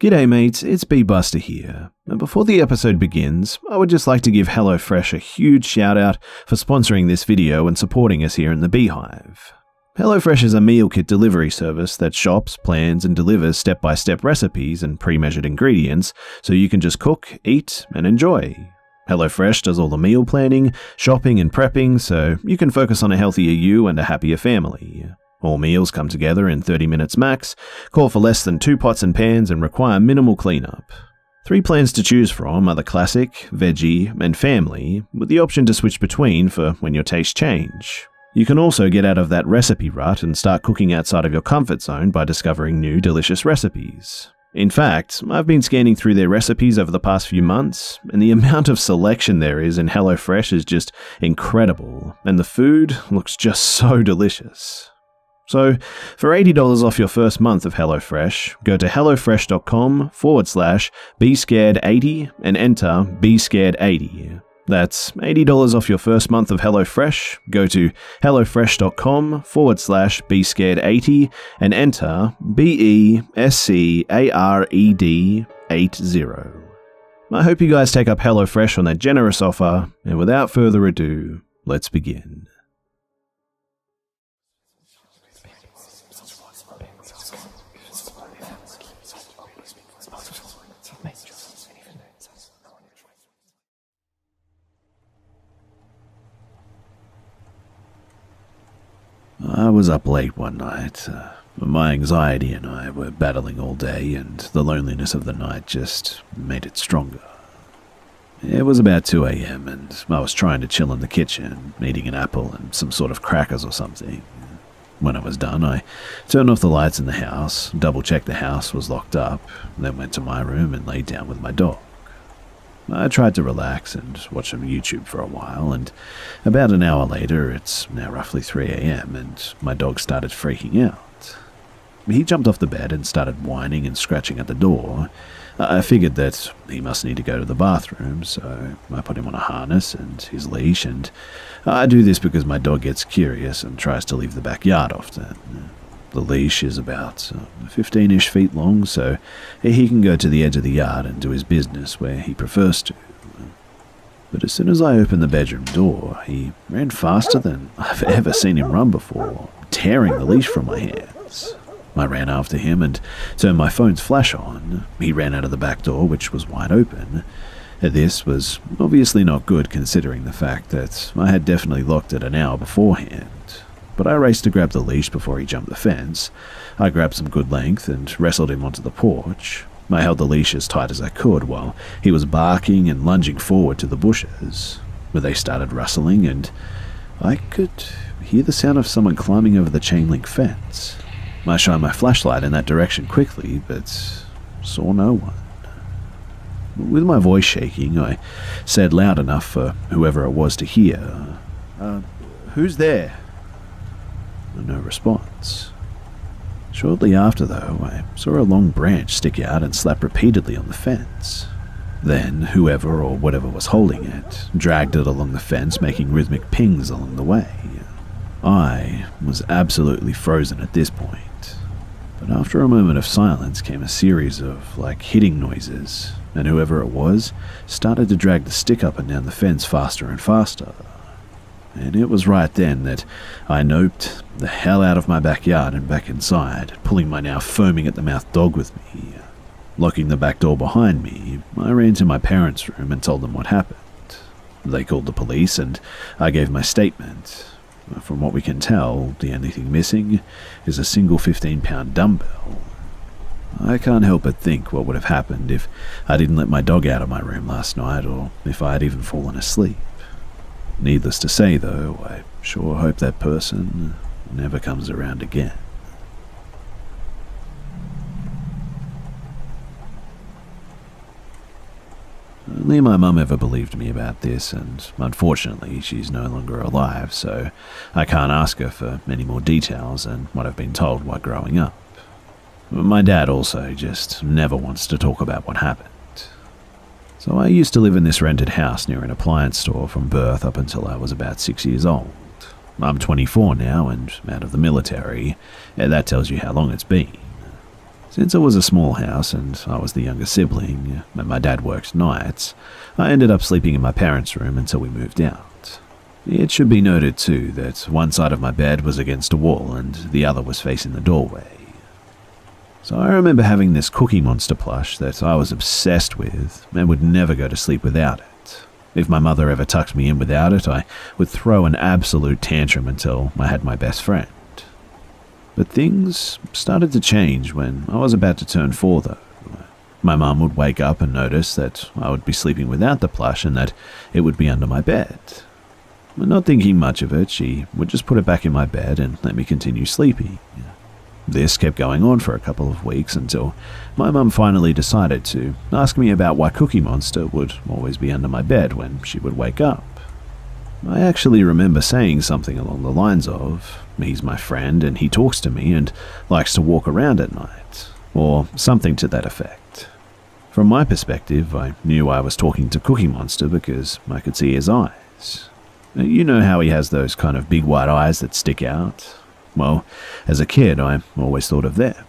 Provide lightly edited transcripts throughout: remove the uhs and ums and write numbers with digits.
G'day mates, it's Busta here. And before the episode begins, I would just like to give HelloFRESH a huge shout out for sponsoring this video and supporting us here in the Beehive. HelloFRESH is a meal kit delivery service that shops, plans, and delivers step-by-step recipes and pre-measured ingredients so you can just cook, eat, and enjoy. HelloFRESH does all the meal planning, shopping, and prepping so you can focus on a healthier you and a happier family. All meals come together in 30 minutes max, call for less than 2 pots and pans, and require minimal cleanup. 3 plans to choose from are the Classic, Veggie, and Family, with the option to switch between for when your tastes change. You can also get out of that recipe rut and start cooking outside of your comfort zone by discovering new delicious recipes. In fact, I've been scanning through their recipes over the past few months, and the amount of selection there is in HelloFRESH is just incredible, and the food looks just so delicious. So, for $80 off your first month of HelloFRESH, go to hellofresh.com/BeScared80 and enter BeScared80. That's $80 off your first month of HelloFRESH. Go to hellofresh.com/BeScared80 and enter BeScared80. I hope you guys take up HelloFRESH on that generous offer, and without further ado, let's begin. I was up late one night. My anxiety and I were battling all day, and the loneliness of the night just made it stronger. It was about 2 a.m. and I was trying to chill in the kitchen, eating an apple and some sort of crackers or something. When I was done, I turned off the lights in the house, double-checked the house was locked up, then went to my room and laid down with my dog. I tried to relax and watch some YouTube for a while, and about an hour later, it's now roughly 3 a.m, and my dog started freaking out. He jumped off the bed and started whining and scratching at the door. I figured that he must need to go to the bathroom, so I put him on a harness and his leash, and I do this because my dog gets curious and tries to leave the backyard often. The leash is about 15-ish feet long, so he can go to the edge of the yard and do his business where he prefers to. But as soon as I opened the bedroom door, he ran faster than I've ever seen him run before, tearing the leash from my hands. I ran after him and turned my phone's flash on. He ran out of the back door, which was wide open. This was obviously not good considering the fact that I had definitely locked it an hour beforehand. But I raced to grab the leash before he jumped the fence. I grabbed some good length and wrestled him onto the porch. I held the leash as tight as I could while he was barking and lunging forward to the bushes, where they started rustling, and I could hear the sound of someone climbing over the chain link fence. I shined my flashlight in that direction quickly, but saw no one. With my voice shaking, I said loud enough for whoever it was to hear, "Who's there?" No response. Shortly after, though, I saw a long branch stick out and slap repeatedly on the fence. Then, whoever or whatever was holding it dragged it along the fence, making rhythmic pings along the way. I was absolutely frozen at this point. But after a moment of silence came a series of, hitting noises, and whoever it was started to drag the stick up and down the fence faster and faster. And it was right then that I noped the hell out of my backyard and back inside, pulling my now foaming-at-the-mouth dog with me. Locking the back door behind me, I ran to my parents' room and told them what happened. They called the police and I gave my statement. From what we can tell, the only thing missing is a single 15-pound dumbbell. I can't help but think what would have happened if I didn't let my dog out of my room last night, or if I had even fallen asleep. Needless to say, though, I sure hope that person never comes around again. Only my mum ever believed me about this, and unfortunately she's no longer alive, so I can't ask her for any more details than what I've been told while growing up. My dad also just never wants to talk about what happened. So I used to live in this rented house near an appliance store from birth up until I was about 6 years old. I'm 24 now and out of the military, and that tells you how long it's been. Since it was a small house and I was the younger sibling, and my dad worked nights, I ended up sleeping in my parents' room until we moved out. It should be noted too that one side of my bed was against a wall and the other was facing the doorway. So I remember having this Cookie Monster plush that I was obsessed with and would never go to sleep without it. If my mother ever tucked me in without it, I would throw an absolute tantrum until I had my best friend. But things started to change when I was about to turn 4 though. My mum would wake up and notice that I would be sleeping without the plush and that it would be under my bed. Not thinking much of it, she would just put it back in my bed and let me continue sleeping. This kept going on for a couple of weeks until my mum finally decided to ask me about why Cookie Monster would always be under my bed when she would wake up. I actually remember saying something along the lines of, "He's my friend and he talks to me and likes to walk around at night," or something to that effect. From my perspective, I knew I was talking to Cookie Monster because I could see his eyes. You know how he has those kind of big white eyes that stick out? Well, as a kid, I always thought of them.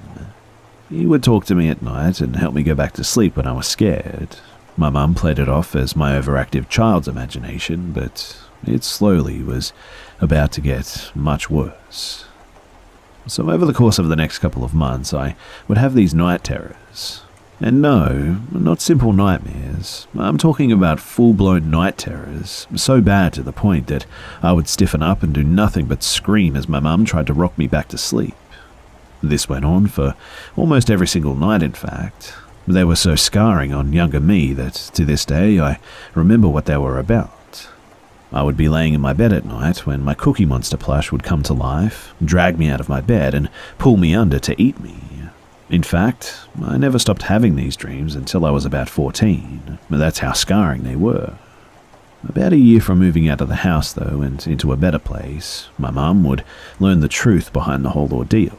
He would talk to me at night and help me go back to sleep when I was scared. My mum played it off as my overactive child's imagination, but it slowly was about to get much worse. So over the course of the next couple of months, I would have these night terrors. And no, not simple nightmares. I'm talking about full-blown night terrors, so bad to the point that I would stiffen up and do nothing but scream as my mum tried to rock me back to sleep. This went on for almost every single night, in fact. They were so scarring on younger me that to this day I remember what they were about. I would be laying in my bed at night when my Cookie Monster plush would come to life, drag me out of my bed and pull me under to eat me. In fact, I never stopped having these dreams until I was about 14. That's how scarring they were. About a year from moving out of the house, though, and into a better place, my mum would learn the truth behind the whole ordeal.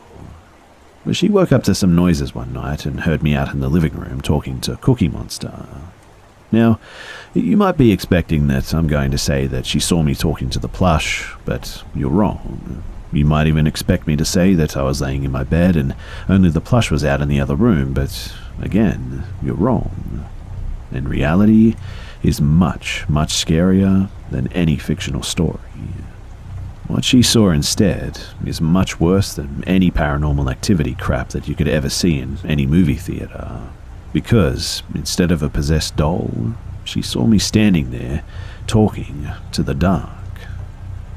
She woke up to some noises one night and heard me out in the living room talking to Cookie Monster. Now, you might be expecting that I'm going to say that she saw me talking to the plush, but you're wrong. You might even expect me to say that I was laying in my bed and only the plush was out in the other room, but again, you're wrong. And reality is much, much scarier than any fictional story. What she saw instead is much worse than any paranormal activity crap that you could ever see in any movie theater. Because instead of a possessed doll, she saw me standing there, talking to the dark.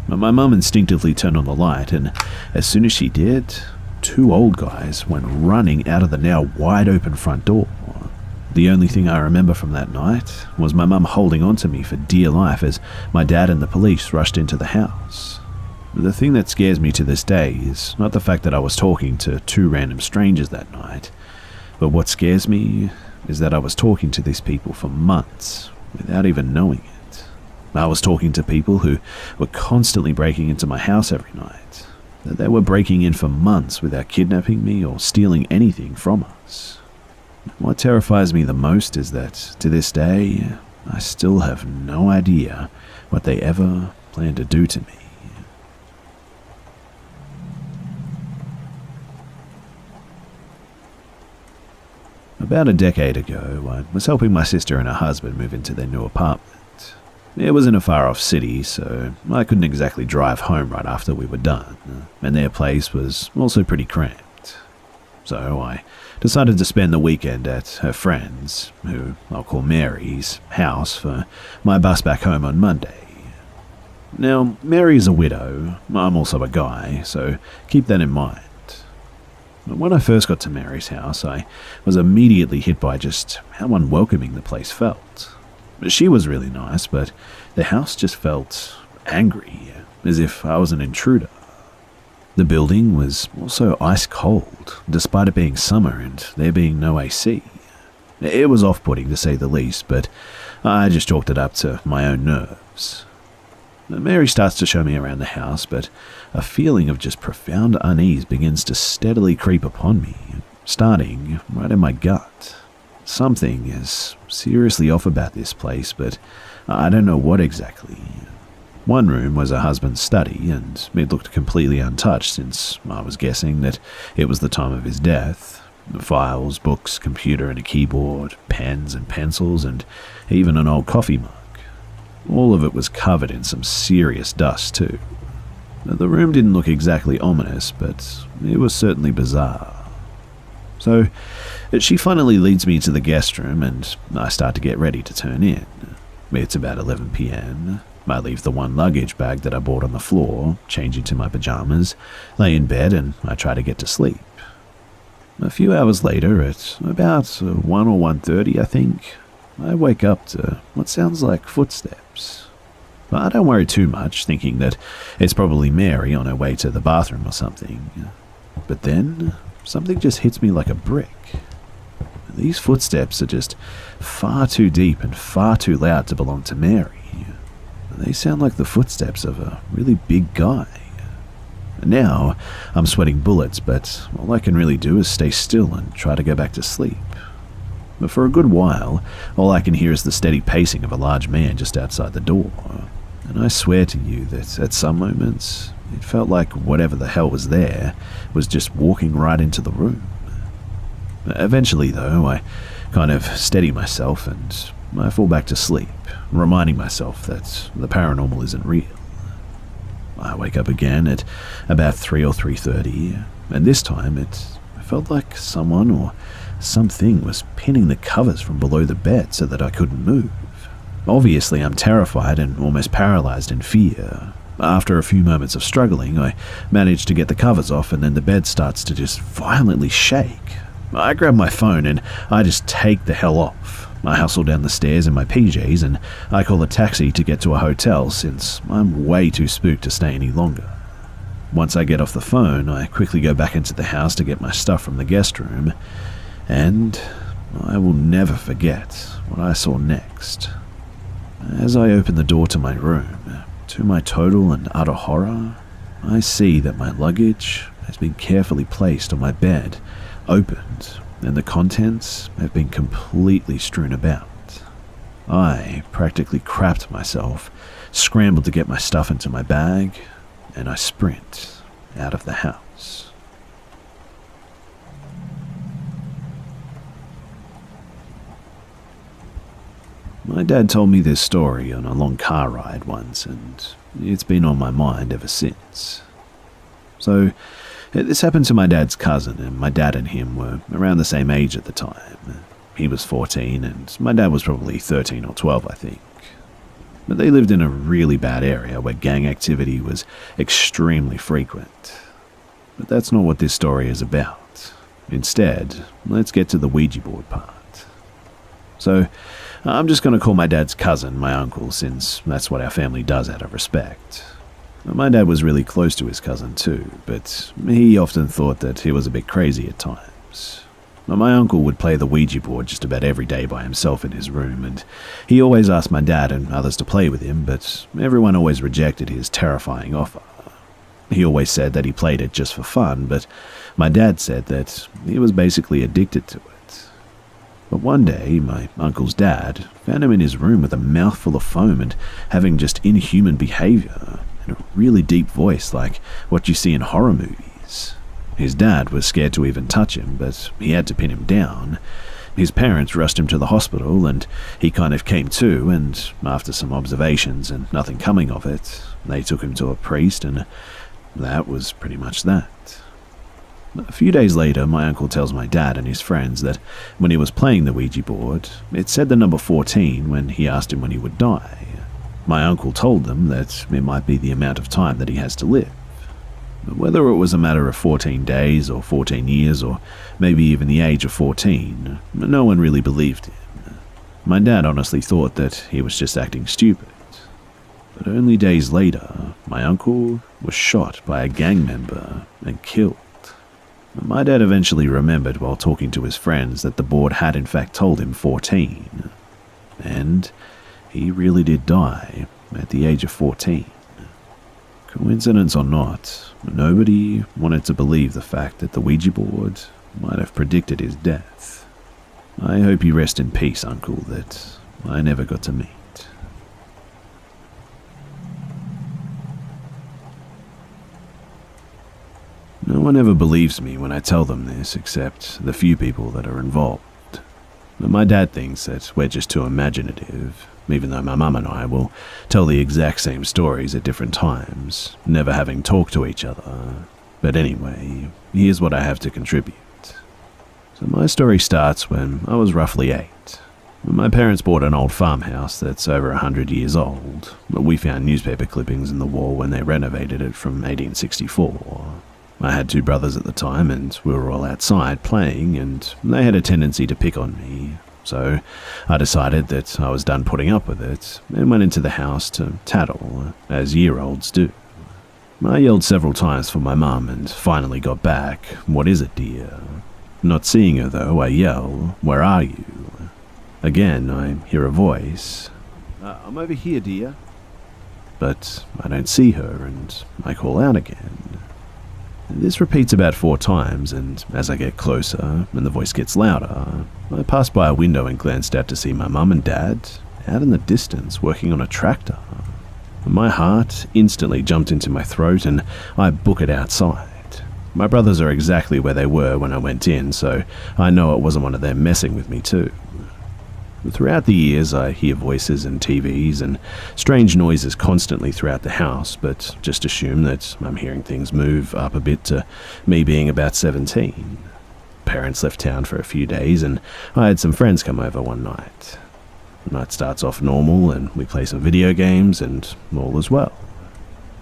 My mum instinctively turned on the light, and as soon as she did, 2 old guys went running out of the now wide-open front door. The only thing I remember from that night was my mum holding on to me for dear life as my dad and the police rushed into the house. The thing that scares me to this day is not the fact that I was talking to 2 random strangers that night, but what scares me is that I was talking to these people for months without even knowing it. I was talking to people who were constantly breaking into my house every night. That they were breaking in for months without kidnapping me or stealing anything from us. What terrifies me the most is that, to this day, I still have no idea what they ever planned to do to me. About a decade ago, I was helping my sister and her husband move into their new apartment. It was in a far-off city, so I couldn't exactly drive home right after we were done, and their place was also pretty cramped. So I decided to spend the weekend at her friend's, who I'll call Mary's, house for my bus back home on Monday. Now, Mary is a widow, I'm also a guy, so keep that in mind. When I first got to Mary's house, I was immediately hit by just how unwelcoming the place felt. She was really nice, but the house just felt angry, as if I was an intruder. The building was also ice cold, despite it being summer and there being no AC. It was off-putting to say the least, but I just chalked it up to my own nerves. Mary starts to show me around the house, but a feeling of just profound unease begins to steadily creep upon me, starting right in my gut. Something is seriously off about this place, but I don't know what exactly. One room was her husband's study, and it looked completely untouched since I was guessing that it was the time of his death. Files, books, computer and a keyboard, pens and pencils, and even an old coffee mug. All of it was covered in some serious dust too. The room didn't look exactly ominous, but it was certainly bizarre. So, she finally leads me to the guest room and I start to get ready to turn in. It's about 11 p.m. I leave the one luggage bag that I bought on the floor, change into my pajamas, lay in bed and I try to get to sleep. A few hours later, at about 1 or 1:30 I think, I wake up to what sounds like footsteps. I don't worry too much, thinking that it's probably Mary on her way to the bathroom or something. But then, something just hits me like a brick. These footsteps are just far too deep and far too loud to belong to Mary. They sound like the footsteps of a really big guy. Now, I'm sweating bullets, but all I can really do is stay still and try to go back to sleep. But for a good while, all I can hear is the steady pacing of a large man just outside the door. And I swear to you that at some moments, it felt like whatever the hell was there was just walking right into the room. Eventually, though, I kind of steady myself and I fall back to sleep, reminding myself that the paranormal isn't real. I wake up again at about 3 or 3:30, and this time it felt like someone or something was pinning the covers from below the bed so that I couldn't move. Obviously, I'm terrified and almost paralyzed in fear. After a few moments of struggling, I manage to get the covers off and then the bed starts to just violently shake. I grab my phone and I just take the hell off. I hustle down the stairs in my PJs and I call a taxi to get to a hotel since I'm way too spooked to stay any longer. Once I get off the phone, I quickly go back into the house to get my stuff from the guest room, and I will never forget what I saw next. As I open the door to my room, to my total and utter horror, I see that my luggage has been carefully placed on my bed, opened, and the contents have been completely strewn about. I practically crapped myself, scrambled to get my stuff into my bag, and I sprint out of the house. My dad told me this story on a long car ride once, and it's been on my mind ever since. So, this happened to my dad's cousin, and my dad and him were around the same age at the time. He was 14, and my dad was probably 13 or 12, I think. But they lived in a really bad area where gang activity was extremely frequent. But that's not what this story is about. Instead, let's get to the Ouija board part. So, I'm just going to call my dad's cousin my uncle, since that's what our family does out of respect. My dad was really close to his cousin too, but he often thought that he was a bit crazy at times. My uncle would play the Ouija board just about every day by himself in his room, and he always asked my dad and others to play with him, but everyone always rejected his terrifying offer. He always said that he played it just for fun, but my dad said that he was basically addicted to it. But one day, my uncle's dad found him in his room with a mouthful of foam and having just inhuman behavior and a really deep voice like what you see in horror movies. His dad was scared to even touch him, but he had to pin him down. His parents rushed him to the hospital and he kind of came to, and after some observations and nothing coming of it, they took him to a priest, and that was pretty much that. A few days later, my uncle tells my dad and his friends that when he was playing the Ouija board, it said the number 14 when he asked him when he would die. My uncle told them that it might be the amount of time that he has to live. Whether it was a matter of 14 days or 14 years or maybe even the age of 14, no one really believed him. My dad honestly thought that he was just acting stupid. But only days later, my uncle was shot by a gang member and killed. My dad eventually remembered while talking to his friends that the board had in fact told him 14. And he really did die at the age of 14. Coincidence or not, nobody wanted to believe the fact that the Ouija board might have predicted his death. I hope you rest in peace, Uncle, that I never got to meet. Now, one ever believes me when I tell them this except the few people that are involved. But my dad thinks that we're just too imaginative, even though my mum and I will tell the exact same stories at different times, never having talked to each other. But anyway, here's what I have to contribute. So my story starts when I was roughly 8. My parents bought an old farmhouse that's over 100 years old. We found newspaper clippings in the wall when they renovated it from 1864. I had 2 brothers at the time, and we were all outside playing, and they had a tendency to pick on me. So I decided that I was done putting up with it, and went into the house to tattle, as year-olds do. I yelled several times for my mum, and finally got back, "What is it, dear?" Not seeing her though, I yell, "Where are you?" Again, I hear a voice. "I'm over here, dear." But I don't see her, and I call out again. This repeats about 4 times, and as I get closer and the voice gets louder, I pass by a window and glanced out to see my mum and dad out in the distance working on a tractor. My heart instantly jumped into my throat and I book it outside. My brothers are exactly where they were when I went in, so I know it wasn't one of them messing with me too. Throughout the years, I hear voices and TVs and strange noises constantly throughout the house, but just assume that I'm hearing things move up a bit to me being about 17. Parents left town for a few days, and I had some friends come over one night. The night starts off normal, and we play some video games, and all is well.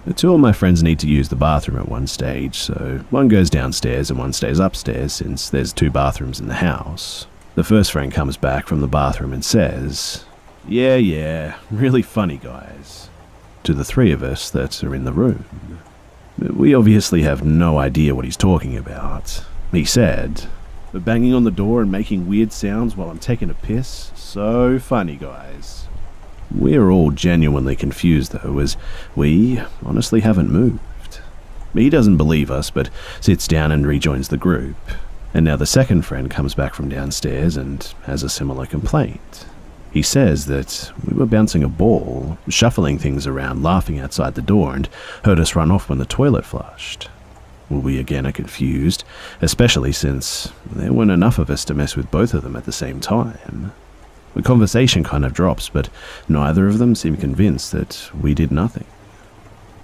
The 2 of my friends need to use the bathroom at one stage, so one goes downstairs and one stays upstairs since there's 2 bathrooms in the house. The first friend comes back from the bathroom and says, Yeah, really funny guys," to the 3 of us that are in the room. We obviously have no idea what he's talking about. He said, "Banging on the door and making weird sounds while I'm taking a piss? So funny guys." We're all genuinely confused though, as we honestly haven't moved. He doesn't believe us, but sits down and rejoins the group. And now the second friend comes back from downstairs and has a similar complaint. He says that we were bouncing a ball, shuffling things around, laughing outside the door, and heard us run off when the toilet flushed. We again are confused, especially since there weren't enough of us to mess with both of them at the same time. The conversation kind of drops, but neither of them seem convinced that we did nothing.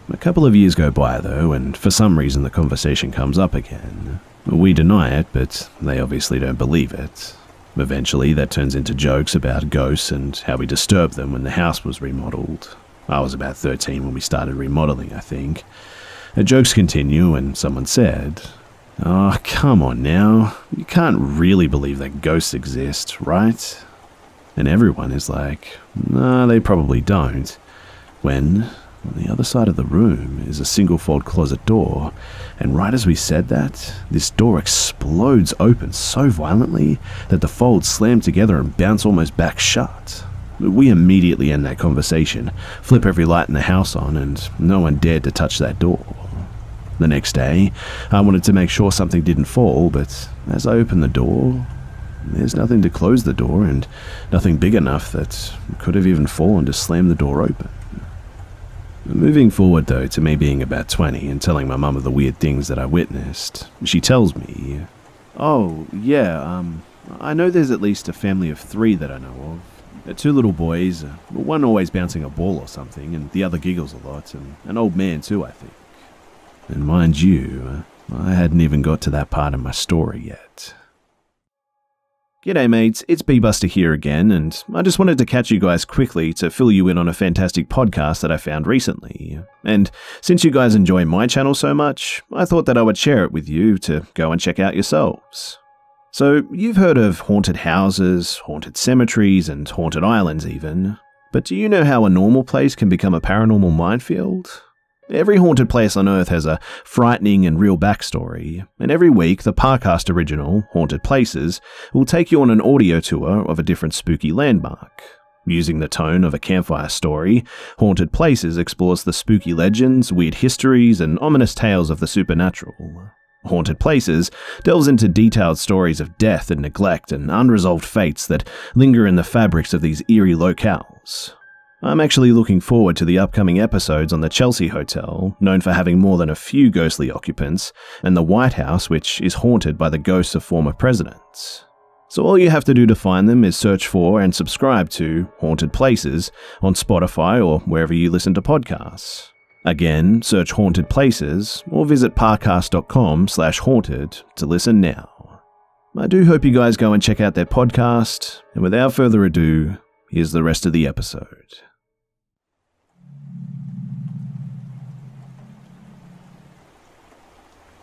A couple of years go by though, and for some reason the conversation comes up again. We deny it, but they obviously don't believe it. Eventually, that turns into jokes about ghosts and how we disturbed them when the house was remodeled. I was about 13 when we started remodeling, I think. The jokes continue, and someone said, "Oh, come on now. You can't really believe that ghosts exist, right?" And everyone is like, "No, they probably don't." When on the other side of the room is a single-fold closet door, and right as we said that, this door explodes open so violently that the folds slam together and bounce almost back shut. We immediately end that conversation, flip every light in the house on, and no one dared to touch that door. The next day, I wanted to make sure something didn't fall, but as I opened the door, there's nothing to close the door and nothing big enough that could have even fallen to slam the door open. Moving forward though to me being about 20 and telling my mum of the weird things that I witnessed, she tells me, "Oh, yeah, I know there's at least a family of 3 that I know of. 2 little boys, one always bouncing a ball or something, and the other giggles a lot, and an old man too, I think." And mind you, I hadn't even got to that part of my story yet. G'day mates, it's Busta here again, and I just wanted to catch you guys quickly to fill you in on a fantastic podcast that I found recently. And since you guys enjoy my channel so much, I thought that I would share it with you to go and check out yourselves. So, you've heard of haunted houses, haunted cemeteries, and haunted islands even, but do you know how a normal place can become a paranormal minefield? Every haunted place on Earth has a frightening and real backstory, and every week the Parcast original, Haunted Places, will take you on an audio tour of a different spooky landmark. Using the tone of a campfire story, Haunted Places explores the spooky legends, weird histories, and ominous tales of the supernatural. Haunted Places delves into detailed stories of death and neglect and unresolved fates that linger in the fabrics of these eerie locales. I'm actually looking forward to the upcoming episodes on the Chelsea Hotel, known for having more than a few ghostly occupants, and the White House, which is haunted by the ghosts of former presidents. So all you have to do to find them is search for and subscribe to Haunted Places on Spotify or wherever you listen to podcasts. Again, search Haunted Places or visit parcast.com/haunted to listen now. I do hope you guys go and check out their podcast, and without further ado, here's the rest of the episode.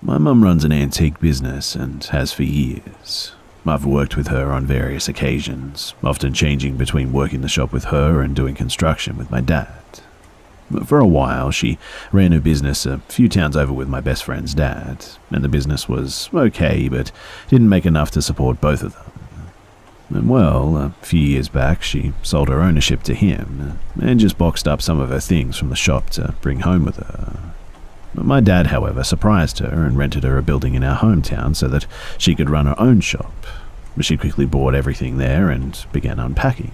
My mum runs an antique business and has for years. I've worked with her on various occasions, often changing between working the shop with her and doing construction with my dad. For a while, she ran her business a few towns over with my best friend's dad, and the business was okay, but didn't make enough to support both of them. And well, a few years back, she sold her ownership to him, and just boxed up some of her things from the shop to bring home with her. My dad, however, surprised her and rented her a building in our hometown so that she could run her own shop. She quickly bought everything there and began unpacking.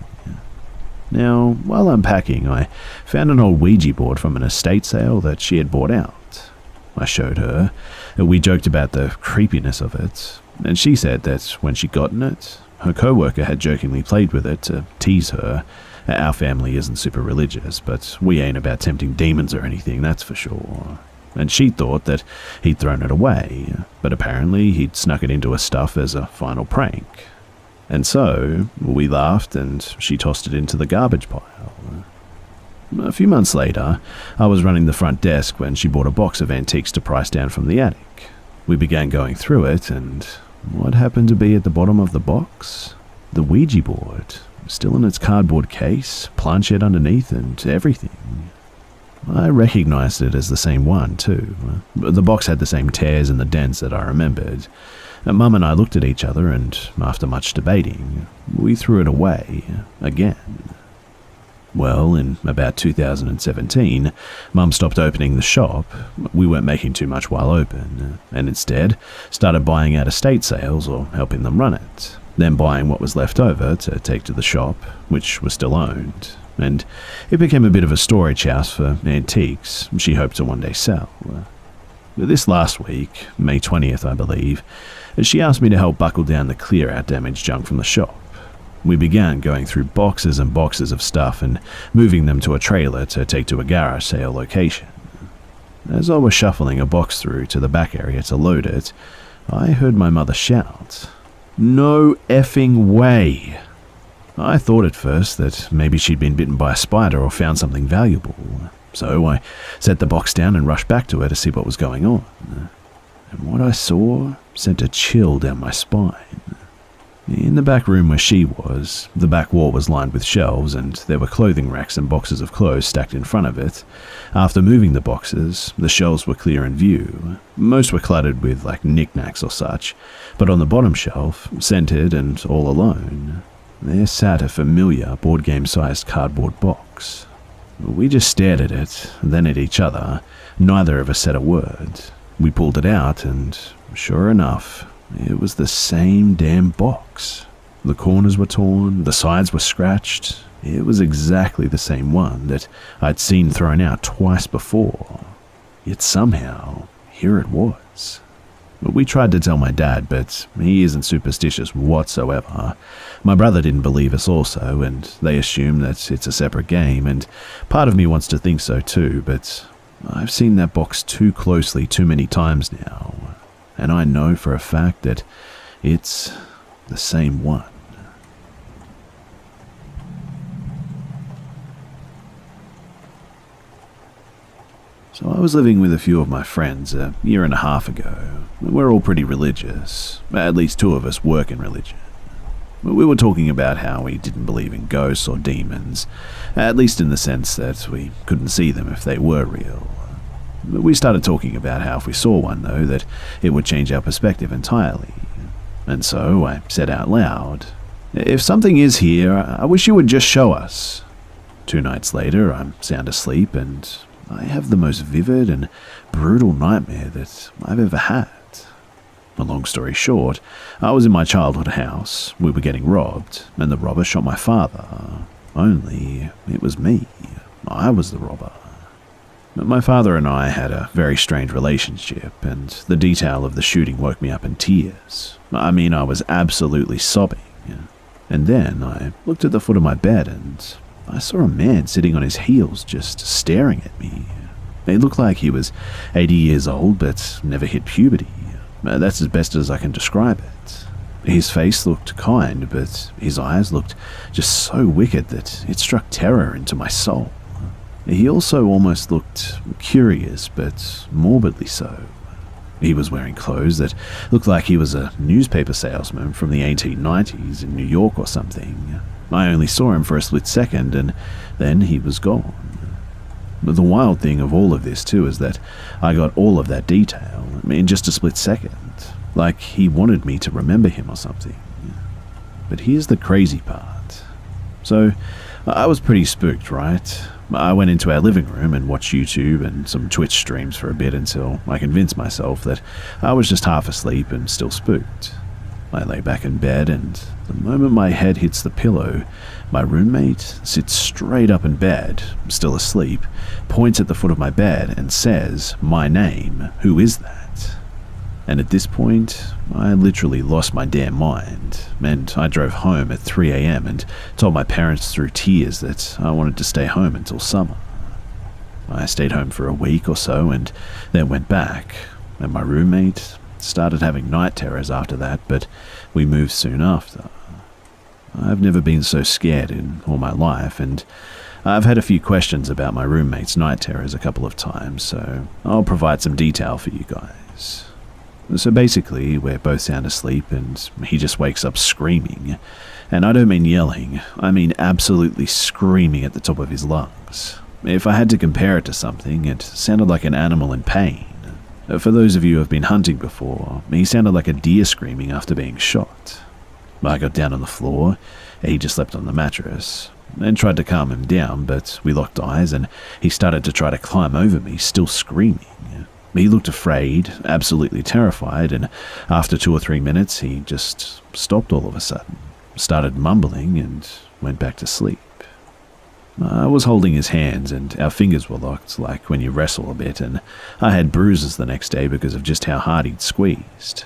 Now, while unpacking, I found an old Ouija board from an estate sale that she had bought out. I showed her. We joked about the creepiness of it, and she said that when she'd gotten it, her co-worker had jokingly played with it to tease her. Our family isn't super religious, but we ain't about tempting demons or anything, that's for sure. And she thought that he'd thrown it away, but apparently he'd snuck it into her stuff as a final prank. And so, we laughed and she tossed it into the garbage pile. A few months later, I was running the front desk when she bought a box of antiques to price down from the attic. We began going through it, and what happened to be at the bottom of the box? The Ouija board, still in its cardboard case, planchette underneath and everything. I recognized it as the same one, too. The box had the same tears and the dents that I remembered. Mum and I looked at each other, and after much debating, we threw it away again. Well, in about 2017, Mum stopped opening the shop. We weren't making too much while open, and instead started buying out estate sales or helping them run it, then buying what was left over to take to the shop, which was still owned. And it became a bit of a storage house for antiques she hoped to one day sell. This last week, May 20th I believe, she asked me to help buckle down the clear-out damaged junk from the shop. We began going through boxes and boxes of stuff and moving them to a trailer to take to a garage sale location. As I was shuffling a box through to the back area to load it, I heard my mother shout, "No effing way!" I thought at first that maybe she'd been bitten by a spider or found something valuable, so I set the box down and rushed back to her to see what was going on. And what I saw sent a chill down my spine. In the back room where she was, the back wall was lined with shelves and there were clothing racks and boxes of clothes stacked in front of it. After moving the boxes, the shelves were clear in view. Most were cluttered with knickknacks or such, but on the bottom shelf, centered and all alone, there sat a familiar board game-sized cardboard box. We just stared at it, then at each other. Neither of us said a word. We pulled it out, and sure enough, it was the same damn box. The corners were torn, the sides were scratched. It was exactly the same one that I'd seen thrown out twice before. Yet somehow, here it was. We tried to tell my dad, but he isn't superstitious whatsoever. My brother didn't believe us also, and they assume that it's a separate game, and part of me wants to think so too, but I've seen that box too closely too many times now, and I know for a fact that it's the same one. So I was living with a few of my friends a year and a half ago. We're all pretty religious. At least two of us work in religion. We were talking about how we didn't believe in ghosts or demons, at least in the sense that we couldn't see them if they were real. We started talking about how if we saw one, though, that it would change our perspective entirely. And so I said out loud, "If something is here, I wish you would just show us." 2 nights later, I'm sound asleep and I have the most vivid and brutal nightmare that I've ever had. A long story short, I was in my childhood house, we were getting robbed, and the robber shot my father. Only it was me. I was the robber. My father and I had a very strange relationship, and the detail of the shooting woke me up in tears. I mean, I was absolutely sobbing. And then I looked at the foot of my bed and I saw a man sitting on his heels just staring at me. He looked like he was 80 years old but never hit puberty. That's as best as I can describe it. His face looked kind, but his eyes looked just so wicked that it struck terror into my soul. He also almost looked curious, but morbidly so. He was wearing clothes that looked like he was a newspaper salesman from the 1890s in New York or something. I only saw him for a split second, and then he was gone. But the wild thing of all of this, too, is that I got all of that detail in just a split second, like he wanted me to remember him or something. But here's the crazy part. So, I was pretty spooked, right? I went into our living room and watched YouTube and some Twitch streams for a bit until I convinced myself that I was just half asleep and still spooked. I lay back in bed, and the moment my head hits the pillow, my roommate sits straight up in bed, still asleep, points at the foot of my bed and says, "My name, who is that?" And at this point, I literally lost my damn mind, and I drove home at 3 a.m. and told my parents through tears that I wanted to stay home until summer. I stayed home for a week or so and then went back, and my roommate started having night terrors after that, but we moved soon after. I've never been so scared in all my life, and I've had a few questions about my roommate's night terrors a couple of times, so I'll provide some detail for you guys. So basically, we're both sound asleep and he just wakes up screaming. And I don't mean yelling, I mean absolutely screaming at the top of his lungs. If I had to compare it to something, it sounded like an animal in pain. For those of you who have been hunting before, he sounded like a deer screaming after being shot. I got down on the floor, he just slept on the mattress, and tried to calm him down, but we locked eyes and he started to try to climb over me, still screaming. He looked afraid, absolutely terrified, and after 2 or 3 minutes, he just stopped all of a sudden, started mumbling, and went back to sleep. I was holding his hands, and our fingers were locked, like when you wrestle a bit, and I had bruises the next day because of just how hard he'd squeezed.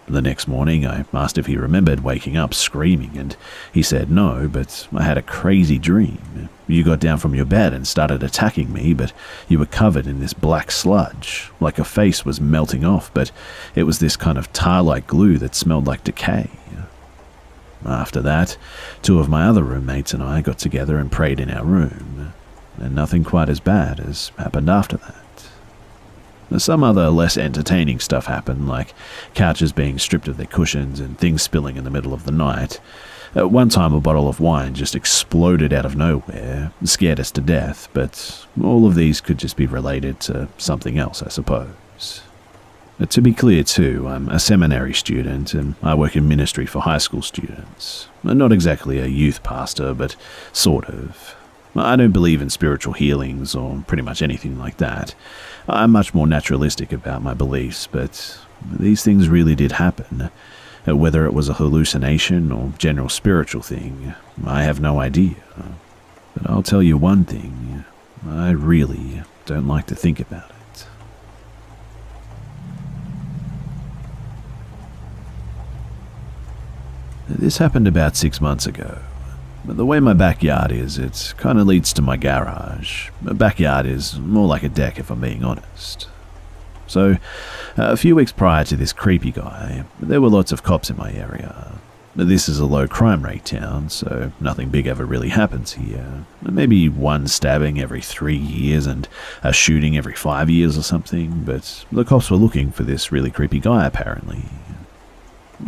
The next morning, I asked if he remembered waking up screaming, and he said no, but I had a crazy dream. You got down from your bed and started attacking me, but you were covered in this black sludge, like a face was melting off, but it was this kind of tar-like glue that smelled like decay. After that, 2 of my other roommates and I got together and prayed in our room, and nothing quite as bad has happened after that. Some other less entertaining stuff happened, like couches being stripped of their cushions and things spilling in the middle of the night. At one time, a bottle of wine just exploded out of nowhere, scared us to death, but all of these could just be related to something else, I suppose. To be clear too, I'm a seminary student and I work in ministry for high school students. Not exactly a youth pastor, but sort of. I don't believe in spiritual healings or pretty much anything like that. I'm much more naturalistic about my beliefs, but these things really did happen. Whether it was a hallucination or general spiritual thing, I have no idea. But I'll tell you one thing, I really don't like to think about it. This happened about 6 months ago. The way my backyard is, it kind of leads to my garage. My backyard is more like a deck, if I'm being honest. So, a few weeks prior to this creepy guy, there were lots of cops in my area. This is a low crime rate town, so nothing big ever really happens here. Maybe one stabbing every 3 years and a shooting every 5 years or something, but the cops were looking for this really creepy guy apparently.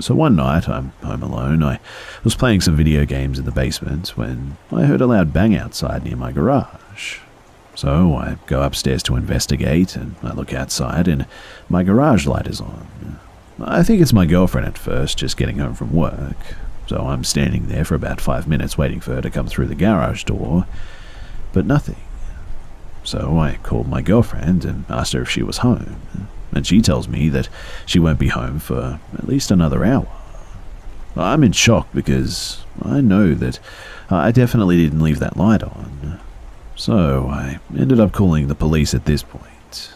So one night, I'm home alone, I was playing some video games in the basement when I heard a loud bang outside near my garage. So I go upstairs to investigate, and I look outside and my garage light is on. I think it's my girlfriend at first, just getting home from work. So I'm standing there for about 5 minutes waiting for her to come through the garage door, but nothing. So I called my girlfriend and asked her if she was home, and she tells me that she won't be home for at least another hour. I'm in shock because I know that I definitely didn't leave that light on. So I ended up calling the police at this point.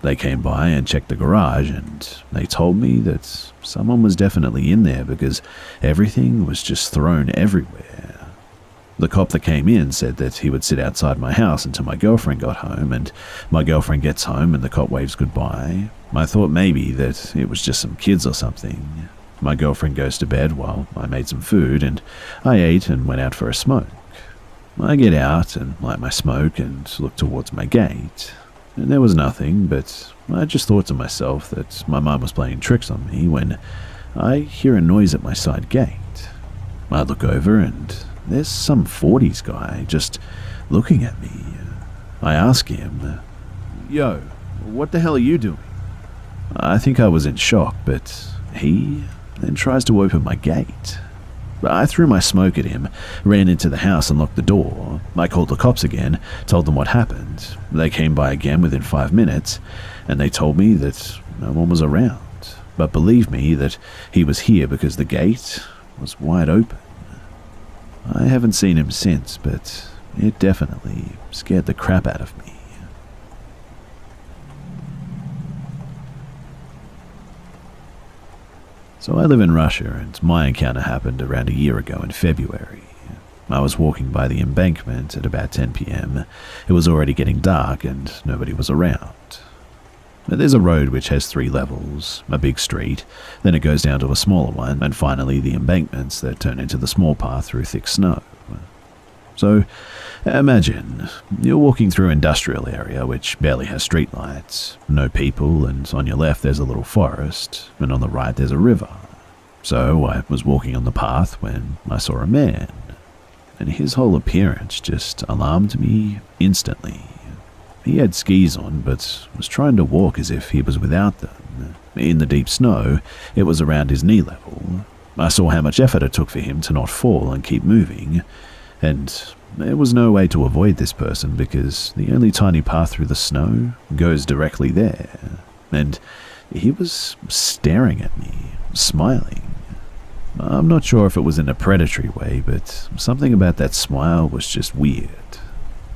They came by and checked the garage, and they told me that someone was definitely in there because everything was just thrown everywhere. The cop that came in said that he would sit outside my house until my girlfriend got home, and my girlfriend gets home and the cop waves goodbye. I thought maybe that it was just some kids or something. My girlfriend goes to bed while I made some food, and I ate and went out for a smoke. I get out and light my smoke and look towards my gate, and there was nothing, but I just thought to myself that my mum was playing tricks on me when I hear a noise at my side gate. I look over and there's some 40s guy just looking at me. I ask him, "Yo, what the hell are you doing?" I think I was in shock, but he then tries to open my gate. I threw my smoke at him, ran into the house and locked the door. I called the cops again, told them what happened. They came by again within 5 minutes, and they told me that no one was around. But believe me that he was here because the gate was wide open. I haven't seen him since, but it definitely scared the crap out of me. So I live in Russia, and my encounter happened around a year ago in February. I was walking by the embankment at about 10 p.m. It was already getting dark and nobody was around. There's a road which has 3 levels, a big street, then it goes down to a smaller one, and finally the embankments that turn into the small path through thick snow. So, imagine, you're walking through an industrial area which barely has streetlights, no people, and on your left there's a little forest, and on the right there's a river. So I was walking on the path when I saw a man, and his whole appearance just alarmed me instantly. He had skis on, but was trying to walk as if he was without them. In the deep snow, it was around his knee level. I saw how much effort it took for him to not fall and keep moving, and there was no way to avoid this person because the only tiny path through the snow goes directly there. And he was staring at me, smiling. I'm not sure if it was in a predatory way, but something about that smile was just weird.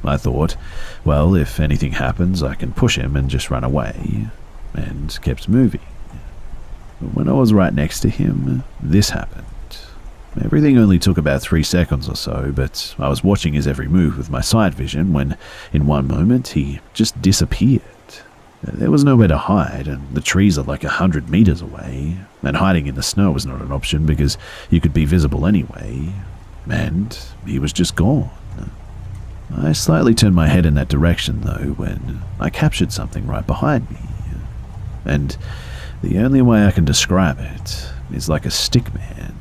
I thought, well, if anything happens, I can push him and just run away, and kept moving. But when I was right next to him, this happened. Everything only took about 3 seconds or so, but I was watching his every move with my side vision when, in one moment, he just disappeared. There was nowhere to hide, and the trees are like 100 meters away, and hiding in the snow was not an option because you could be visible anyway, and he was just gone. I slightly turned my head in that direction, though, when I captured something right behind me. And the only way I can describe it is like a stick man.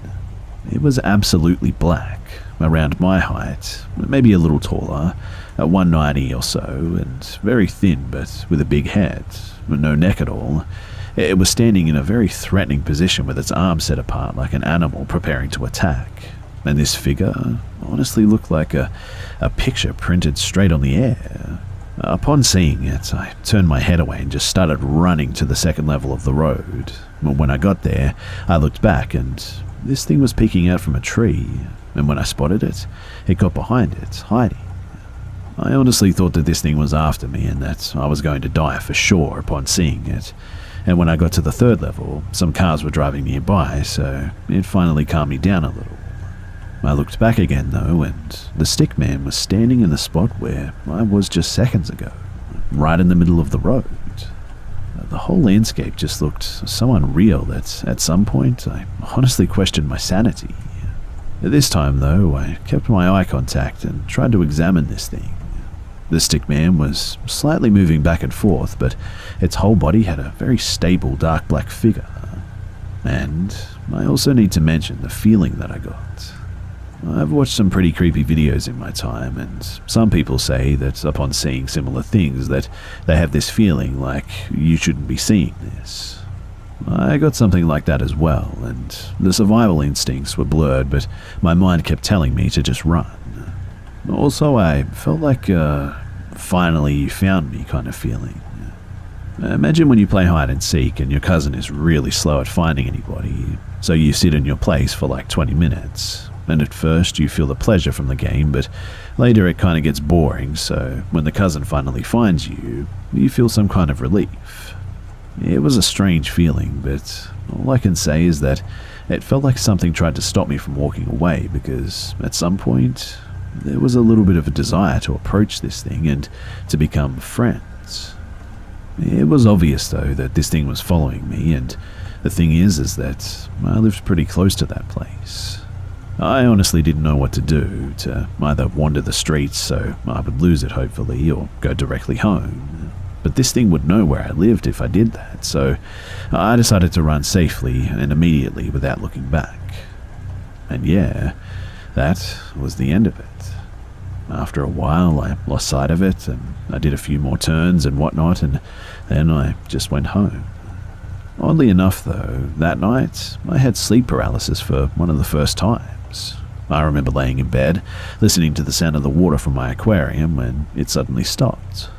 It was absolutely black, around my height, maybe a little taller, at 190 or so, and very thin but with a big head, no neck at all. It was standing in a very threatening position with its arms set apart like an animal preparing to attack. And this figure honestly looked like a picture printed straight on the air. Upon seeing it, I turned my head away and just started running to the second level of the road. When I got there, I looked back and this thing was peeking out from a tree, and when I spotted it, it got behind it, hiding. I honestly thought that this thing was after me and that I was going to die for sure upon seeing it. And when I got to the third level, some cars were driving nearby, so it finally calmed me down a little. I looked back again though, and the stick man was standing in the spot where I was just seconds ago, right in the middle of the road. The whole landscape just looked so unreal that at some point I honestly questioned my sanity. This time though, I kept my eye contact and tried to examine this thing. The stick man was slightly moving back and forth, but its whole body had a very stable dark black figure. And I also need to mention the feeling that I got. I've watched some pretty creepy videos in my time, and some people say that upon seeing similar things that they have this feeling like you shouldn't be seeing this. I got something like that as well, and the survival instincts were blurred, but my mind kept telling me to just run. Also, I felt like finally you found me kind of feeling. Imagine when you play hide and seek and your cousin is really slow at finding anybody, so you sit in your place for like 20 minutes, and at first you feel the pleasure from the game, but later it kind of gets boring, so when the cousin finally finds you, you feel some kind of relief. It was a strange feeling, but all I can say is that it felt like something tried to stop me from walking away, because at some point there was a little bit of a desire to approach this thing and to become friends. It was obvious though that this thing was following me, and the thing is that I lived pretty close to that place. I honestly didn't know what to do, to either wander the streets so I would lose it hopefully, or go directly home. But this thing would know where I lived if I did that, so I decided to run safely and immediately without looking back. And yeah, that was the end of it. After a while, I lost sight of it, and I did a few more turns and whatnot, and then I just went home. Oddly enough, though, that night, I had sleep paralysis for one of the first times. I remember laying in bed, listening to the sound of the water from my aquarium when it suddenly stopped.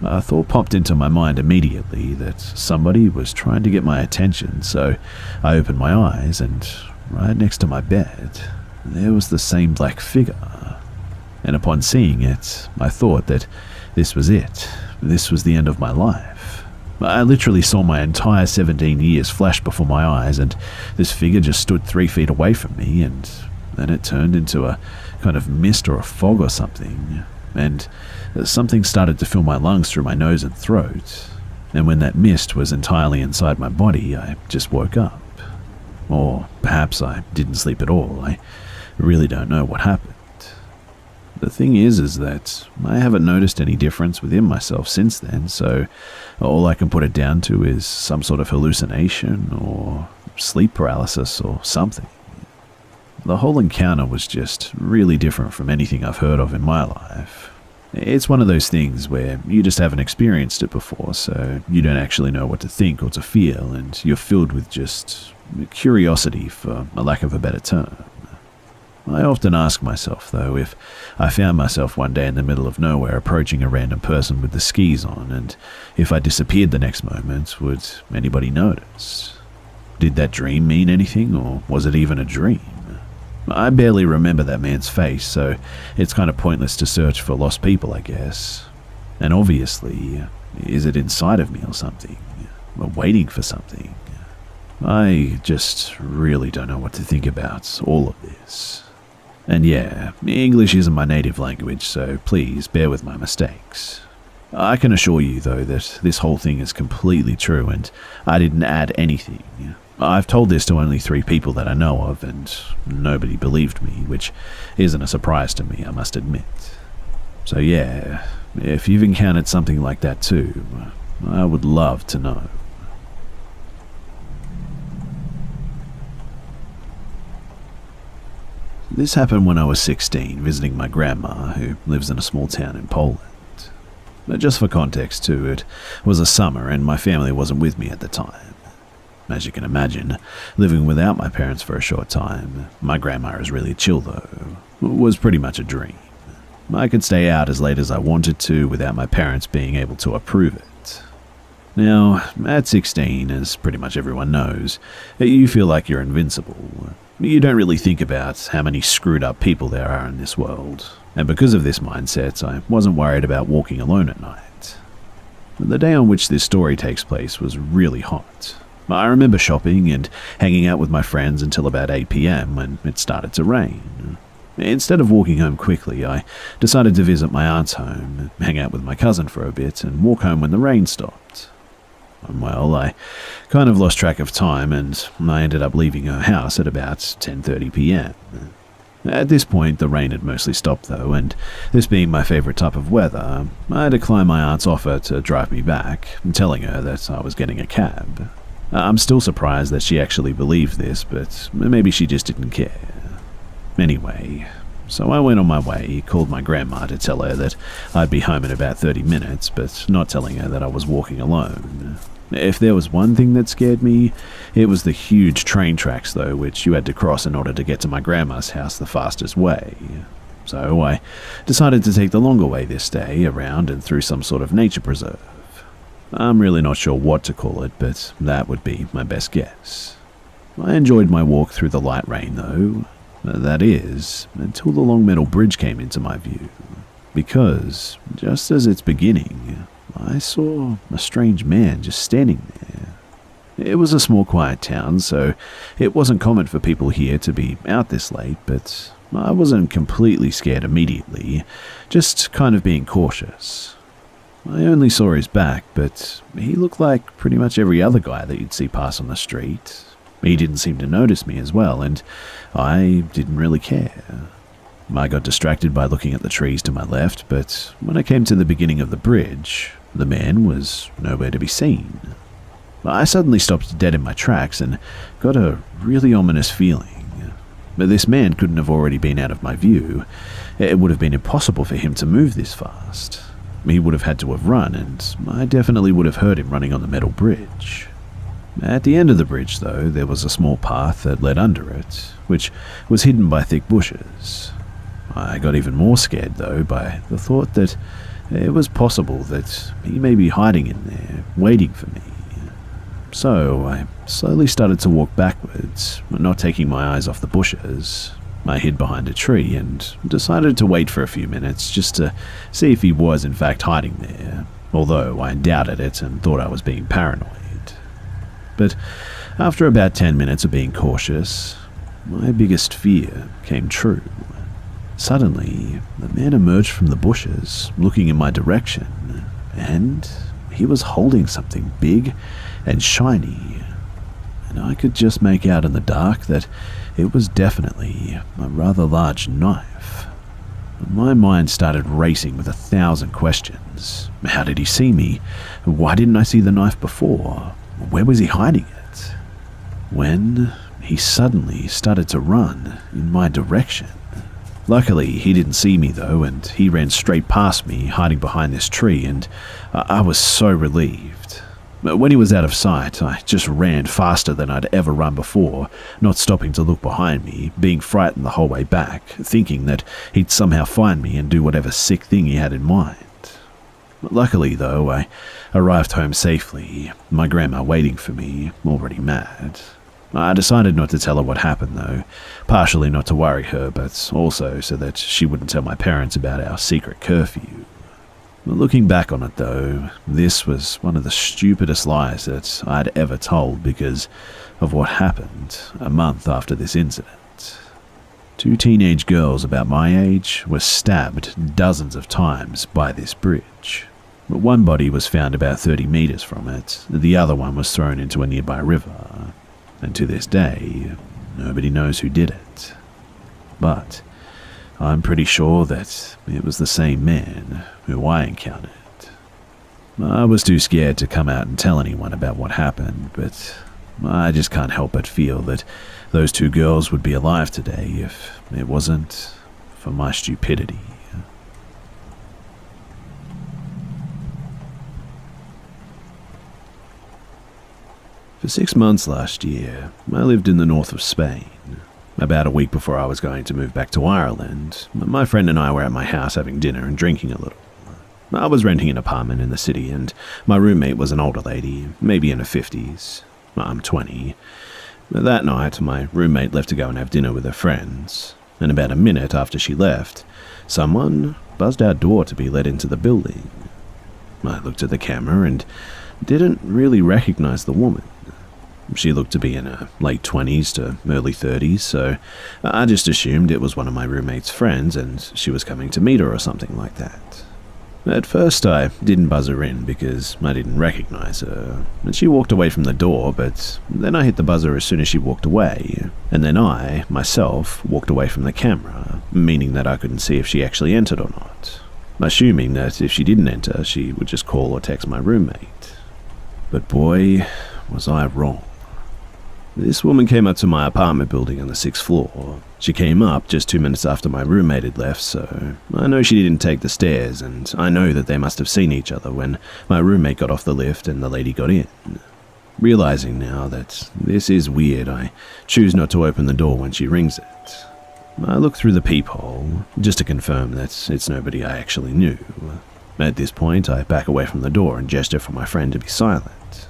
A thought popped into my mind immediately that somebody was trying to get my attention, so I opened my eyes, and right next to my bed, there was the same black figure. And upon seeing it, I thought that this was it. This was the end of my life. I literally saw my entire 17 years flash before my eyes, and this figure just stood 3 feet away from me, and then it turned into a kind of mist or a fog or something, and something started to fill my lungs through my nose and throat. And when that mist was entirely inside my body, I just woke up. Or perhaps I didn't sleep at all. I really don't know what happened. The thing is that I haven't noticed any difference within myself since then, so all I can put it down to is some sort of hallucination or sleep paralysis or something. The whole encounter was just really different from anything I've heard of in my life. It's one of those things where you just haven't experienced it before, so you don't actually know what to think or to feel, and you're filled with just curiosity, for a lack of a better term. I often ask myself, though, if I found myself one day in the middle of nowhere approaching a random person with the skis on, and if I disappeared the next moment, would anybody notice? Did that dream mean anything, or was it even a dream? I barely remember that man's face, so it's kind of pointless to search for lost people, I guess. And obviously, is it inside of me or something? Or waiting for something? I just really don't know what to think about all of this. And yeah, English isn't my native language, so please bear with my mistakes. I can assure you, though, that this whole thing is completely true, and I didn't add anything. I've told this to only 3 people that I know of, and nobody believed me, which isn't a surprise to me, I must admit. So yeah, if you've encountered something like that too, I would love to know. This happened when I was 16, visiting my grandma, who lives in a small town in Poland. Just for context too, it was a summer and my family wasn't with me at the time. As you can imagine, living without my parents for a short time, my grandma is really chill though, was pretty much a dream. I could stay out as late as I wanted to without my parents being able to approve it. Now, at 16, as pretty much everyone knows, you feel like you're invincible. You don't really think about how many screwed up people there are in this world, and because of this mindset, I wasn't worried about walking alone at night. The day on which this story takes place was really hot. I remember shopping and hanging out with my friends until about 8 PM when it started to rain. Instead of walking home quickly, I decided to visit my aunt's home, hang out with my cousin for a bit, and walk home when the rain stopped. Well, I kind of lost track of time, and I ended up leaving her house at about 10:30 PM. At this point, the rain had mostly stopped though, and this being my favorite type of weather, I declined my aunt's offer to drive me back, telling her that I was getting a cab. I'm still surprised that she actually believed this, but maybe she just didn't care. Anyway, so I went on my way, called my grandma to tell her that I'd be home in about 30 minutes, but not telling her that I was walking alone. If there was one thing that scared me, it was the huge train tracks though, which you had to cross in order to get to my grandma's house the fastest way. So I decided to take the longer way this day, around and through some sort of nature preserve. I'm really not sure what to call it, but that would be my best guess. I enjoyed my walk through the light rain though. That is, until the long metal bridge came into my view. Because, just as it's beginning, I saw a strange man just standing there. It was a small quiet town, so it wasn't common for people here to be out this late, but I wasn't completely scared immediately, just kind of being cautious. I only saw his back, but he looked like pretty much every other guy that you'd see pass on the street. He didn't seem to notice me as well, and I didn't really care. I got distracted by looking at the trees to my left, but when I came to the beginning of the bridge, the man was nowhere to be seen. I suddenly stopped dead in my tracks and got a really ominous feeling. But this man couldn't have already been out of my view. It would have been impossible for him to move this fast. He would have had to have run, and I definitely would have heard him running on the metal bridge. At the end of the bridge, though, there was a small path that led under it, which was hidden by thick bushes. I got even more scared, though, by the thought that it was possible that he may be hiding in there, waiting for me. So I slowly started to walk backwards, not taking my eyes off the bushes. I hid behind a tree and decided to wait for a few minutes just to see if he was in fact hiding there, although I doubted it and thought I was being paranoid. But after about 10 minutes of being cautious, my biggest fear came true. Suddenly, the man emerged from the bushes, looking in my direction, and he was holding something big and shiny, and I could just make out in the dark that it was definitely a rather large knife. My mind started racing with 1,000 questions. How did he see me? Why didn't I see the knife before? Where was he hiding it? When he suddenly started to run in my direction. Luckily, he didn't see me though, and he ran straight past me, hiding behind this tree, and I was so relieved. When he was out of sight, I just ran faster than I'd ever run before, not stopping to look behind me, being frightened the whole way back, thinking that he'd somehow find me and do whatever sick thing he had in mind. Luckily though, I arrived home safely, my grandma waiting for me, already mad. I decided not to tell her what happened though, partially not to worry her, but also so that she wouldn't tell my parents about our secret curfew. Looking back on it though, this was one of the stupidest lies that I'd ever told because of what happened a month after this incident. 2 teenage girls about my age were stabbed dozens of times by this bridge. One body was found about 30 meters from it, the other one was thrown into a nearby river. And to this day, nobody knows who did it. But I'm pretty sure that it was the same man who I encountered. I was too scared to come out and tell anyone about what happened, but I just can't help but feel that those 2 girls would be alive today if it wasn't for my stupidity. For 6 months last year, I lived in the north of Spain. About a week before I was going to move back to Ireland, my friend and I were at my house having dinner and drinking a little. I was renting an apartment in the city, and my roommate was an older lady, maybe in her 50s. I'm 20. That night, my roommate left to go and have dinner with her friends, and about a minute after she left, someone buzzed our door to be let into the building. I looked at the camera and didn't really recognize the woman. She looked to be in her late 20s to early 30s, so I just assumed it was one of my roommate's friends and she was coming to meet her or something like that. At first I didn't buzz her in because I didn't recognize her, and she walked away from the door, but then I hit the buzzer as soon as she walked away, and then I, myself, walked away from the camera, meaning that I couldn't see if she actually entered or not, assuming that if she didn't enter, she would just call or text my roommate. But boy, was I wrong. This woman came up to my apartment building on the 6th floor. She came up just 2 minutes after my roommate had left, so I know she didn't take the stairs, and I know that they must have seen each other when my roommate got off the lift and the lady got in. Realizing now that this is weird, I choose not to open the door when she rings it. I look through the peephole, just to confirm that it's nobody I actually knew. At this point, I back away from the door and gesture for my friend to be silent.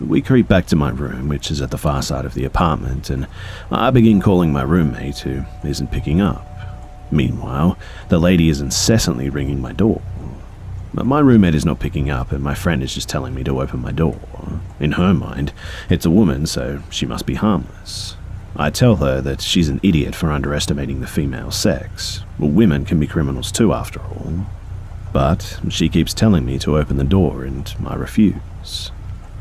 We creep back to my room, which is at the far side of the apartment, and I begin calling my roommate, who isn't picking up. Meanwhile, the lady is incessantly ringing my door. My roommate is not picking up, and my friend is just telling me to open my door. In her mind, it's a woman, so she must be harmless. I tell her that she's an idiot for underestimating the female sex. Well, women can be criminals too, after all. But she keeps telling me to open the door, and I refuse.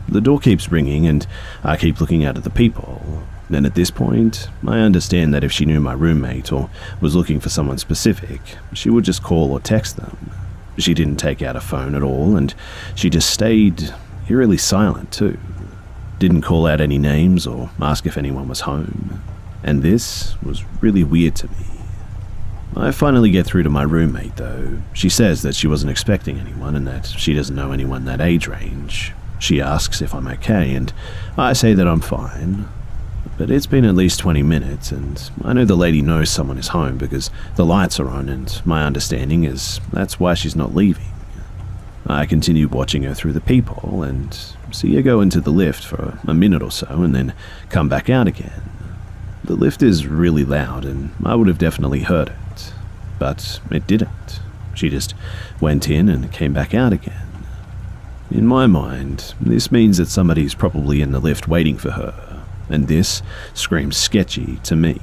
The door keeps ringing, and I keep looking out at the peephole. And at this point, I understand that if she knew my roommate or was looking for someone specific, she would just call or text them. She didn't take out a phone at all, and she just stayed eerily silent too. Didn't call out any names or ask if anyone was home. And this was really weird to me. I finally get through to my roommate though. She says that she wasn't expecting anyone and that she doesn't know anyone that age range. She asks if I'm okay, and I say that I'm fine. But it's been at least 20 minutes, and I know the lady knows someone is home because the lights are on, and my understanding is that's why she's not leaving. I continue watching her through the peephole and see her go into the lift for a minute or so and then come back out again. The lift is really loud, and I would have definitely heard it. But it didn't. She just went in and came back out again. In my mind, this means that somebody's probably in the lift waiting for her, and this screams sketchy to me.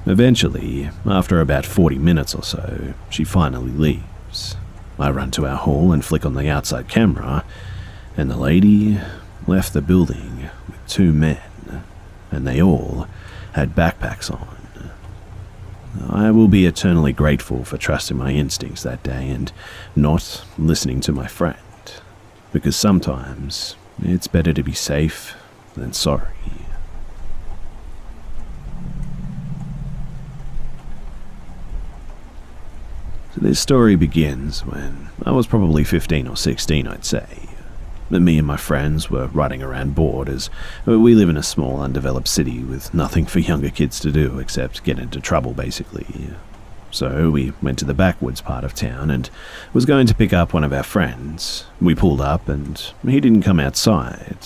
Eventually, after about 40 minutes or so, she finally leaves. I run to our hall and flick on the outside camera, and the lady left the building with 2 men, and they all had backpacks on. I will be eternally grateful for trusting my instincts that day and not listening to my friend, because sometimes it's better to be safe than sorry. So this story begins when I was probably 15 or 16, I'd say. Me and my friends were riding around bored as we live in a small undeveloped city with nothing for younger kids to do except get into trouble basically. So we went to the backwoods part of town and was going to pick up one of our friends. We pulled up and he didn't come outside,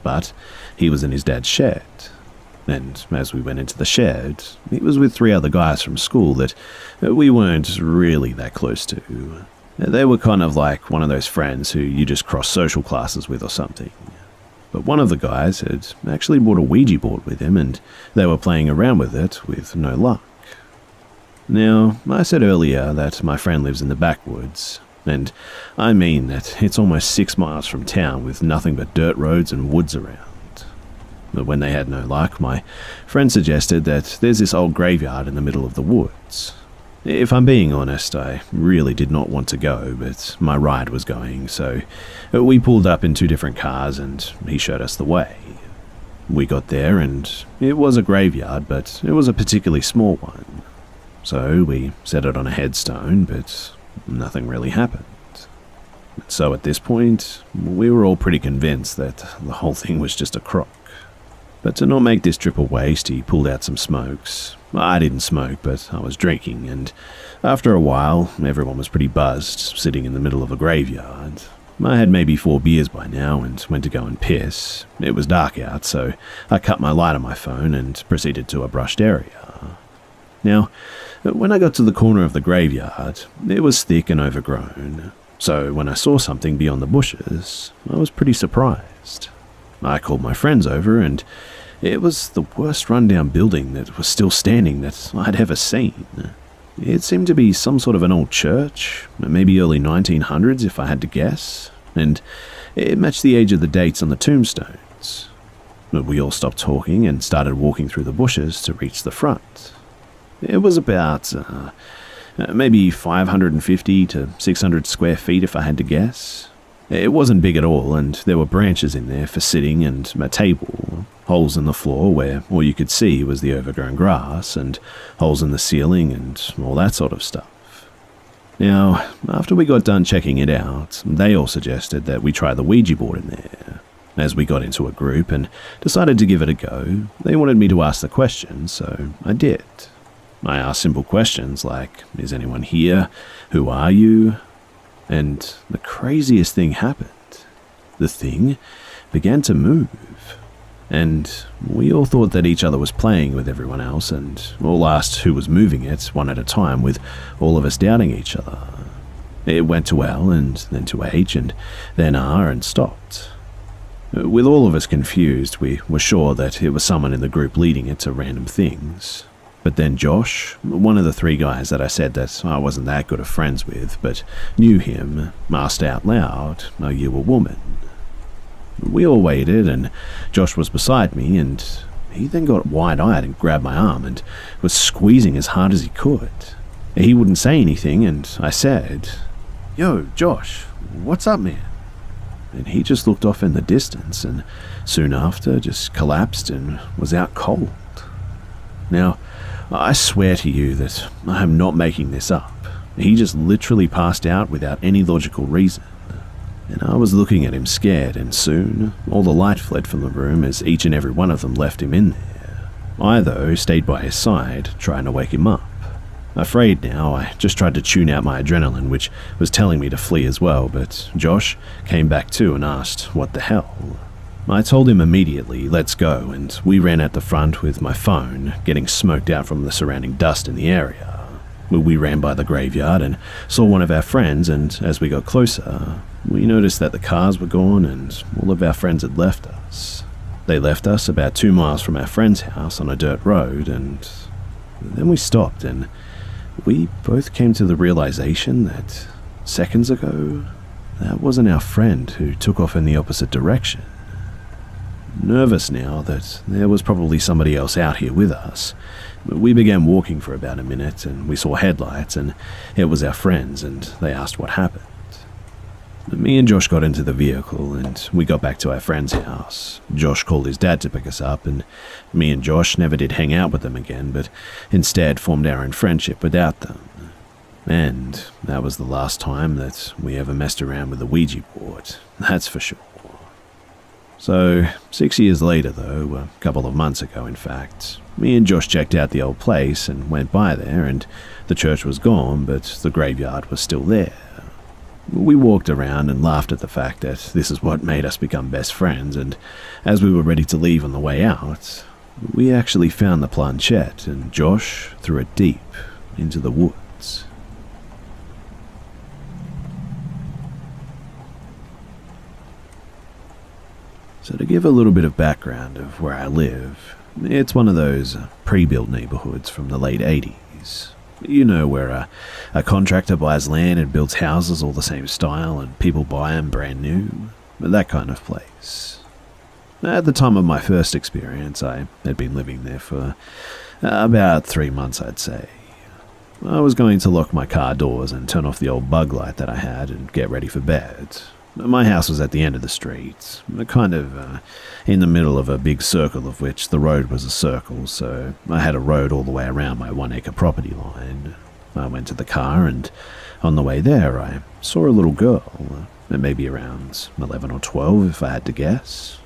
but he was in his dad's shed. And as we went into the shed, he was with 3 other guys from school that we weren't really that close to. They were kind of like one of those friends who you just cross social classes with or something. But one of the guys had actually brought a Ouija board with him and they were playing around with it with no luck. Now, I said earlier that my friend lives in the backwoods, and I mean that it's almost 6 miles from town with nothing but dirt roads and woods around. But when they had no luck, my friend suggested that there's this old graveyard in the middle of the woods. If I'm being honest, I really did not want to go, but my ride was going, so we pulled up in 2 different cars and he showed us the way. We got there and it was a graveyard, but it was a particularly small one. So we set it on a headstone, but nothing really happened. So at this point, we were all pretty convinced that the whole thing was just a crock. But to not make this trip a waste, he pulled out some smokes. I didn't smoke, but I was drinking, and after a while, everyone was pretty buzzed, sitting in the middle of a graveyard. I had maybe 4 beers by now and went to go and piss. It was dark out, so I cut my light on my phone and proceeded to a brushed area. Now, when I got to the corner of the graveyard, it was thick and overgrown, so when I saw something beyond the bushes, I was pretty surprised. I called my friends over, and it was the worst rundown building that was still standing that I'd ever seen. It seemed to be some sort of an old church, maybe early 1900s if I had to guess, and it matched the age of the dates on the tombstones. We all stopped talking and started walking through the bushes to reach the front. It was about maybe 550 to 600 square feet if I had to guess. It wasn't big at all, and there were branches in there for sitting and a table, holes in the floor where all you could see was the overgrown grass, and holes in the ceiling and all that sort of stuff. Now, after we got done checking it out, they all suggested that we try the Ouija board in there. As we got into a group and decided to give it a go, they wanted me to ask the questions, so I did. I asked simple questions like, is anyone here? Who are you? And the craziest thing happened. The thing began to move. And we all thought that each other was playing with everyone else, and all asked who was moving it, one at a time, with all of us doubting each other. It went to L, and then to H, and then R, and stopped. With all of us confused, we were sure that it was someone in the group leading it to random things. But then Josh, one of the 3 guys that I said that I wasn't that good of friends with, but knew him, asked out loud, "Are you a woman?" We all waited, and Josh was beside me, and he then got wide-eyed and grabbed my arm and was squeezing as hard as he could. He wouldn't say anything, and I said, "Yo, Josh, what's up, man?" And he just looked off in the distance, and soon after just collapsed and was out cold. Now, I swear to you that I am not making this up. He just literally passed out without any logical reason. And I was looking at him scared, and soon all the light fled from the room as each and every one of them left him in there. I, though, stayed by his side, trying to wake him up. Afraid now, I just tried to tune out my adrenaline, which was telling me to flee as well, but Josh came back too and asked, "What the hell?" I told him immediately, "Let's go," and we ran at the front with my phone, getting smoked out from the surrounding dust in the area. We ran by the graveyard and saw one of our friends, and as we got closer, we noticed that the cars were gone and all of our friends had left us. They left us about 2 miles from our friend's house on a dirt road, and then we stopped, and we both came to the realization that seconds ago, that wasn't our friend who took off in the opposite direction. Nervous now that there was probably somebody else out here with us, we began walking for about a minute, and we saw headlights, and it was our friends, and they asked what happened. Me and Josh got into the vehicle, and we got back to our friend's house. Josh called his dad to pick us up, and me and Josh never did hang out with them again, but instead formed our own friendship without them. And that was the last time that we ever messed around with the Ouija board, that's for sure. So, 6 years later though, a couple of months ago in fact, me and Josh checked out the old place and went by there, and the church was gone, but the graveyard was still there. We walked around and laughed at the fact that this is what made us become best friends, and as we were ready to leave on the way out, we actually found the planchette, and Josh threw it deep into the woods. So to give a little bit of background of where I live, it's one of those pre-built neighborhoods from the late 80s. You know, where a contractor buys land and builds houses all the same style and people buy them brand new. That kind of place. At the time of my first experience, I had been living there for about 3 months, I'd say. I was going to lock my car doors and turn off the old bug light that I had and get ready for bed. My house was at the end of the street, kind of in the middle of a big circle of which the road was a circle, so I had a road all the way around my 1 acre property line. I went to the car, and on the way there I saw a little girl, maybe around 11 or 12 if I had to guess.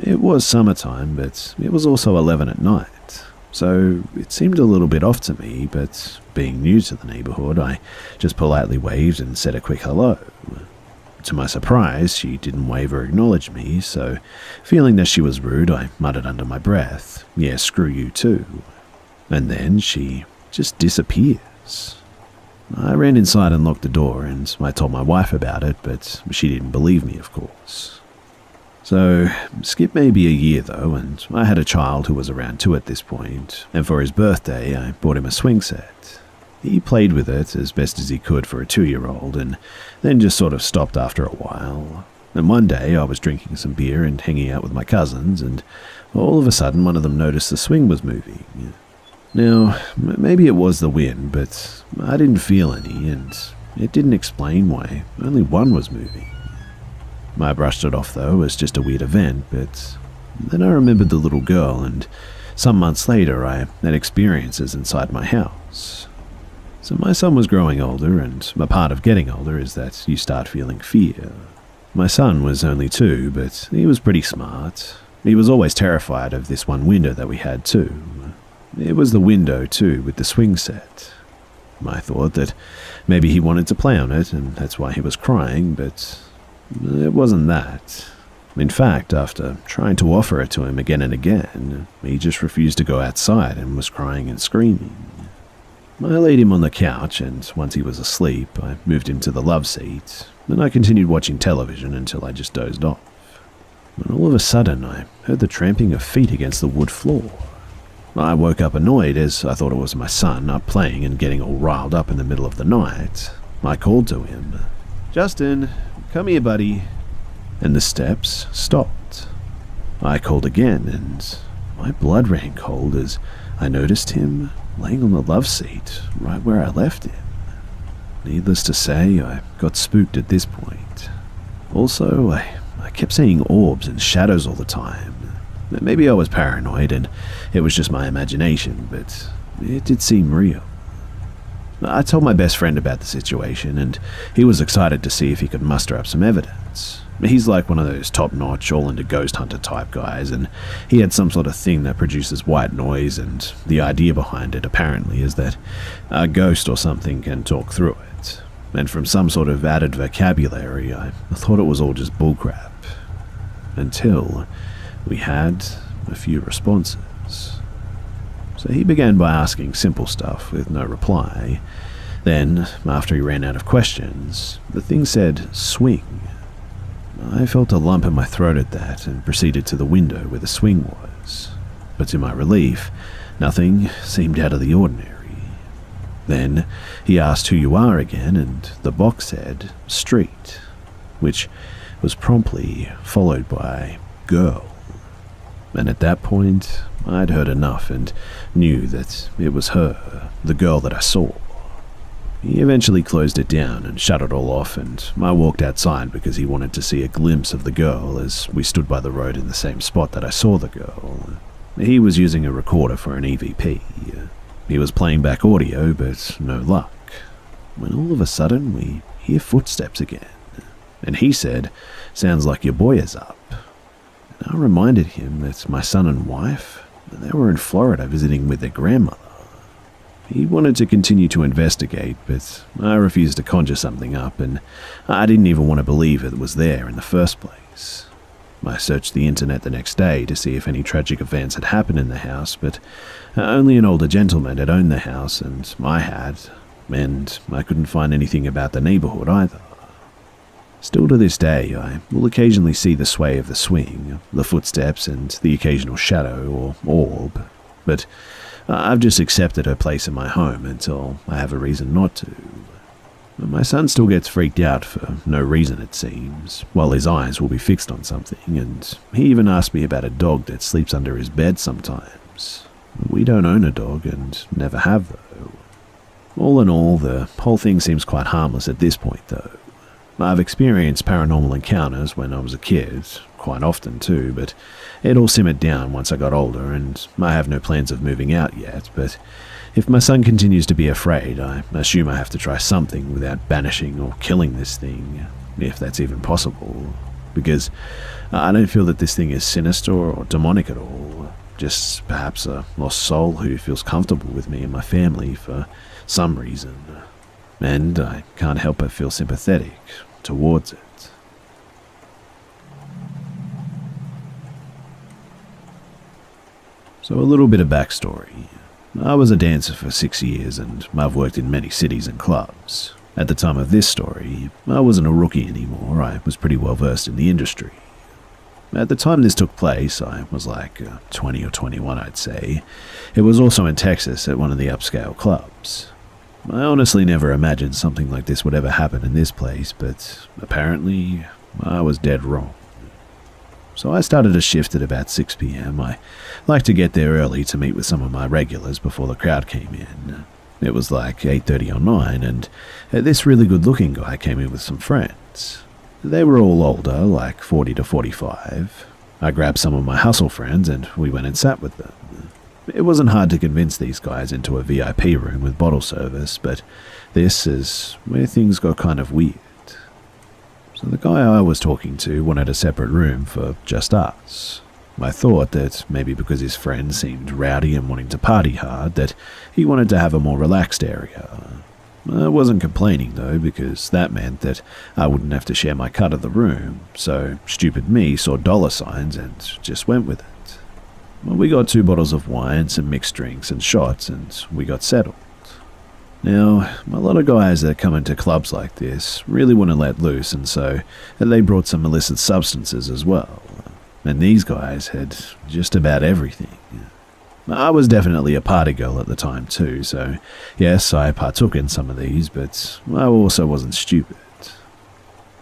It was summertime, but it was also 11 at night, so it seemed a little bit off to me, but being new to the neighborhood, I just politely waved and said a quick hello. To my surprise, she didn't wave or acknowledge me, so feeling that she was rude, I muttered under my breath, "Yeah, screw you too." And then she just disappears. I ran inside and locked the door, and I told my wife about it, but she didn't believe me, of course. So, skip maybe a year though, and I had a child who was around 2 at this point, and for his birthday I bought him a swing set. He played with it as best as he could for a 2-year-old, and then just sort of stopped after a while. And one day I was drinking some beer and hanging out with my cousins, and all of a sudden one of them noticed the swing was moving. Now, maybe it was the wind, but I didn't feel any, and it didn't explain why only one was moving. I brushed it off though as just a weird event, but then I remembered the little girl, and some months later I had experiences inside my house. So my son was growing older, and a part of getting older is that you start feeling fear. My son was only 2, but he was pretty smart. He was always terrified of this one window that we had too. It was the window too with the swing set. I thought that maybe he wanted to play on it, and that's why he was crying, but it wasn't that. In fact, after trying to offer it to him again and again, he just refused to go outside and was crying and screaming. I laid him on the couch, and once he was asleep, I moved him to the love seat, and I continued watching television until I just dozed off. When all of a sudden, I heard the tramping of feet against the wood floor. I woke up annoyed, as I thought it was my son up playing and getting all riled up in the middle of the night. I called to him, "Justin, come here, buddy." And the steps stopped. I called again, and my blood ran cold as I noticed him laying on the love seat right where I left him. Needless to say, I got spooked at this point. Also, I kept seeing orbs and shadows all the time. Maybe I was paranoid and it was just my imagination, but it did seem real. I told my best friend about the situation, and he was excited to see if he could muster up some evidence. He's like one of those top-notch, all-into ghost hunter type guys, and he had some sort of thing that produces white noise, and the idea behind it apparently is that a ghost or something can talk through it. And from some sort of added vocabulary, I thought it was all just bullcrap. Until we had a few responses. So he began by asking simple stuff with no reply. Then, after he ran out of questions, the thing said, "swing." I felt a lump in my throat at that and proceeded to the window where the swing was. But to my relief, nothing seemed out of the ordinary. Then he asked who you are again, and the box said, "street," which was promptly followed by "girl." And at that point, I'd heard enough and knew that it was her, the girl that I saw. He eventually closed it down and shut it all off, and I walked outside because he wanted to see a glimpse of the girl as we stood by the road in the same spot that I saw the girl. He was using a recorder for an EVP. He was playing back audio, but no luck. When all of a sudden we hear footsteps again, and he said, "Sounds like your boy is up." I reminded him that my son and wife, they were in Florida visiting with their grandmother. He wanted to continue to investigate, but I refused to conjure something up, and I didn't even want to believe it was there in the first place. I searched the internet the next day to see if any tragic events had happened in the house, but only an older gentleman had owned the house, and I had, and I couldn't find anything about the neighborhood either. Still to this day, I will occasionally see the sway of the swing, the footsteps, and the occasional shadow or orb, but I've just accepted her place in my home until I have a reason not to. My son still gets freaked out for no reason, it seems, while his eyes will be fixed on something, and he even asked me about a dog that sleeps under his bed sometimes. We don't own a dog and never have, though. All in all, the whole thing seems quite harmless at this point, though. I've experienced paranormal encounters when I was a kid, quite often too, but it all simmered down once I got older, and I have no plans of moving out yet, but if my son continues to be afraid, I assume I have to try something without banishing or killing this thing, if that's even possible, because I don't feel that this thing is sinister or demonic at all, just perhaps a lost soul who feels comfortable with me and my family for some reason, and I can't help but feel sympathetic towards it. So a little bit of backstory. I was a dancer for 6 years, and I've worked in many cities and clubs. At the time of this story, I wasn't a rookie anymore. I was pretty well versed in the industry. At the time this took place, I was like 20 or 21, I'd say. It was also in Texas at one of the upscale clubs. I honestly never imagined something like this would ever happen in this place, but apparently I was dead wrong. So I started a shift at about 6 p.m. I liked to get there early to meet with some of my regulars before the crowd came in. It was like 8:30 or 9, and this really good-looking guy came in with some friends. They were all older, like 40 to 45. I grabbed some of my hustle friends, and we went and sat with them. It wasn't hard to convince these guys into a VIP room with bottle service, but this is where things got kind of weird. So the guy I was talking to wanted a separate room for just us. I thought that maybe because his friend seemed rowdy and wanting to party hard, that he wanted to have a more relaxed area. I wasn't complaining though, because that meant that I wouldn't have to share my cut of the room, so stupid me saw dollar signs and just went with it. Well, we got 2 bottles of wine, some mixed drinks and shots, and we got settled. Now, a lot of guys that come into clubs like this really want to let loose, and so they brought some illicit substances as well. And these guys had just about everything. I was definitely a party girl at the time too, so yes, I partook in some of these, but I also wasn't stupid.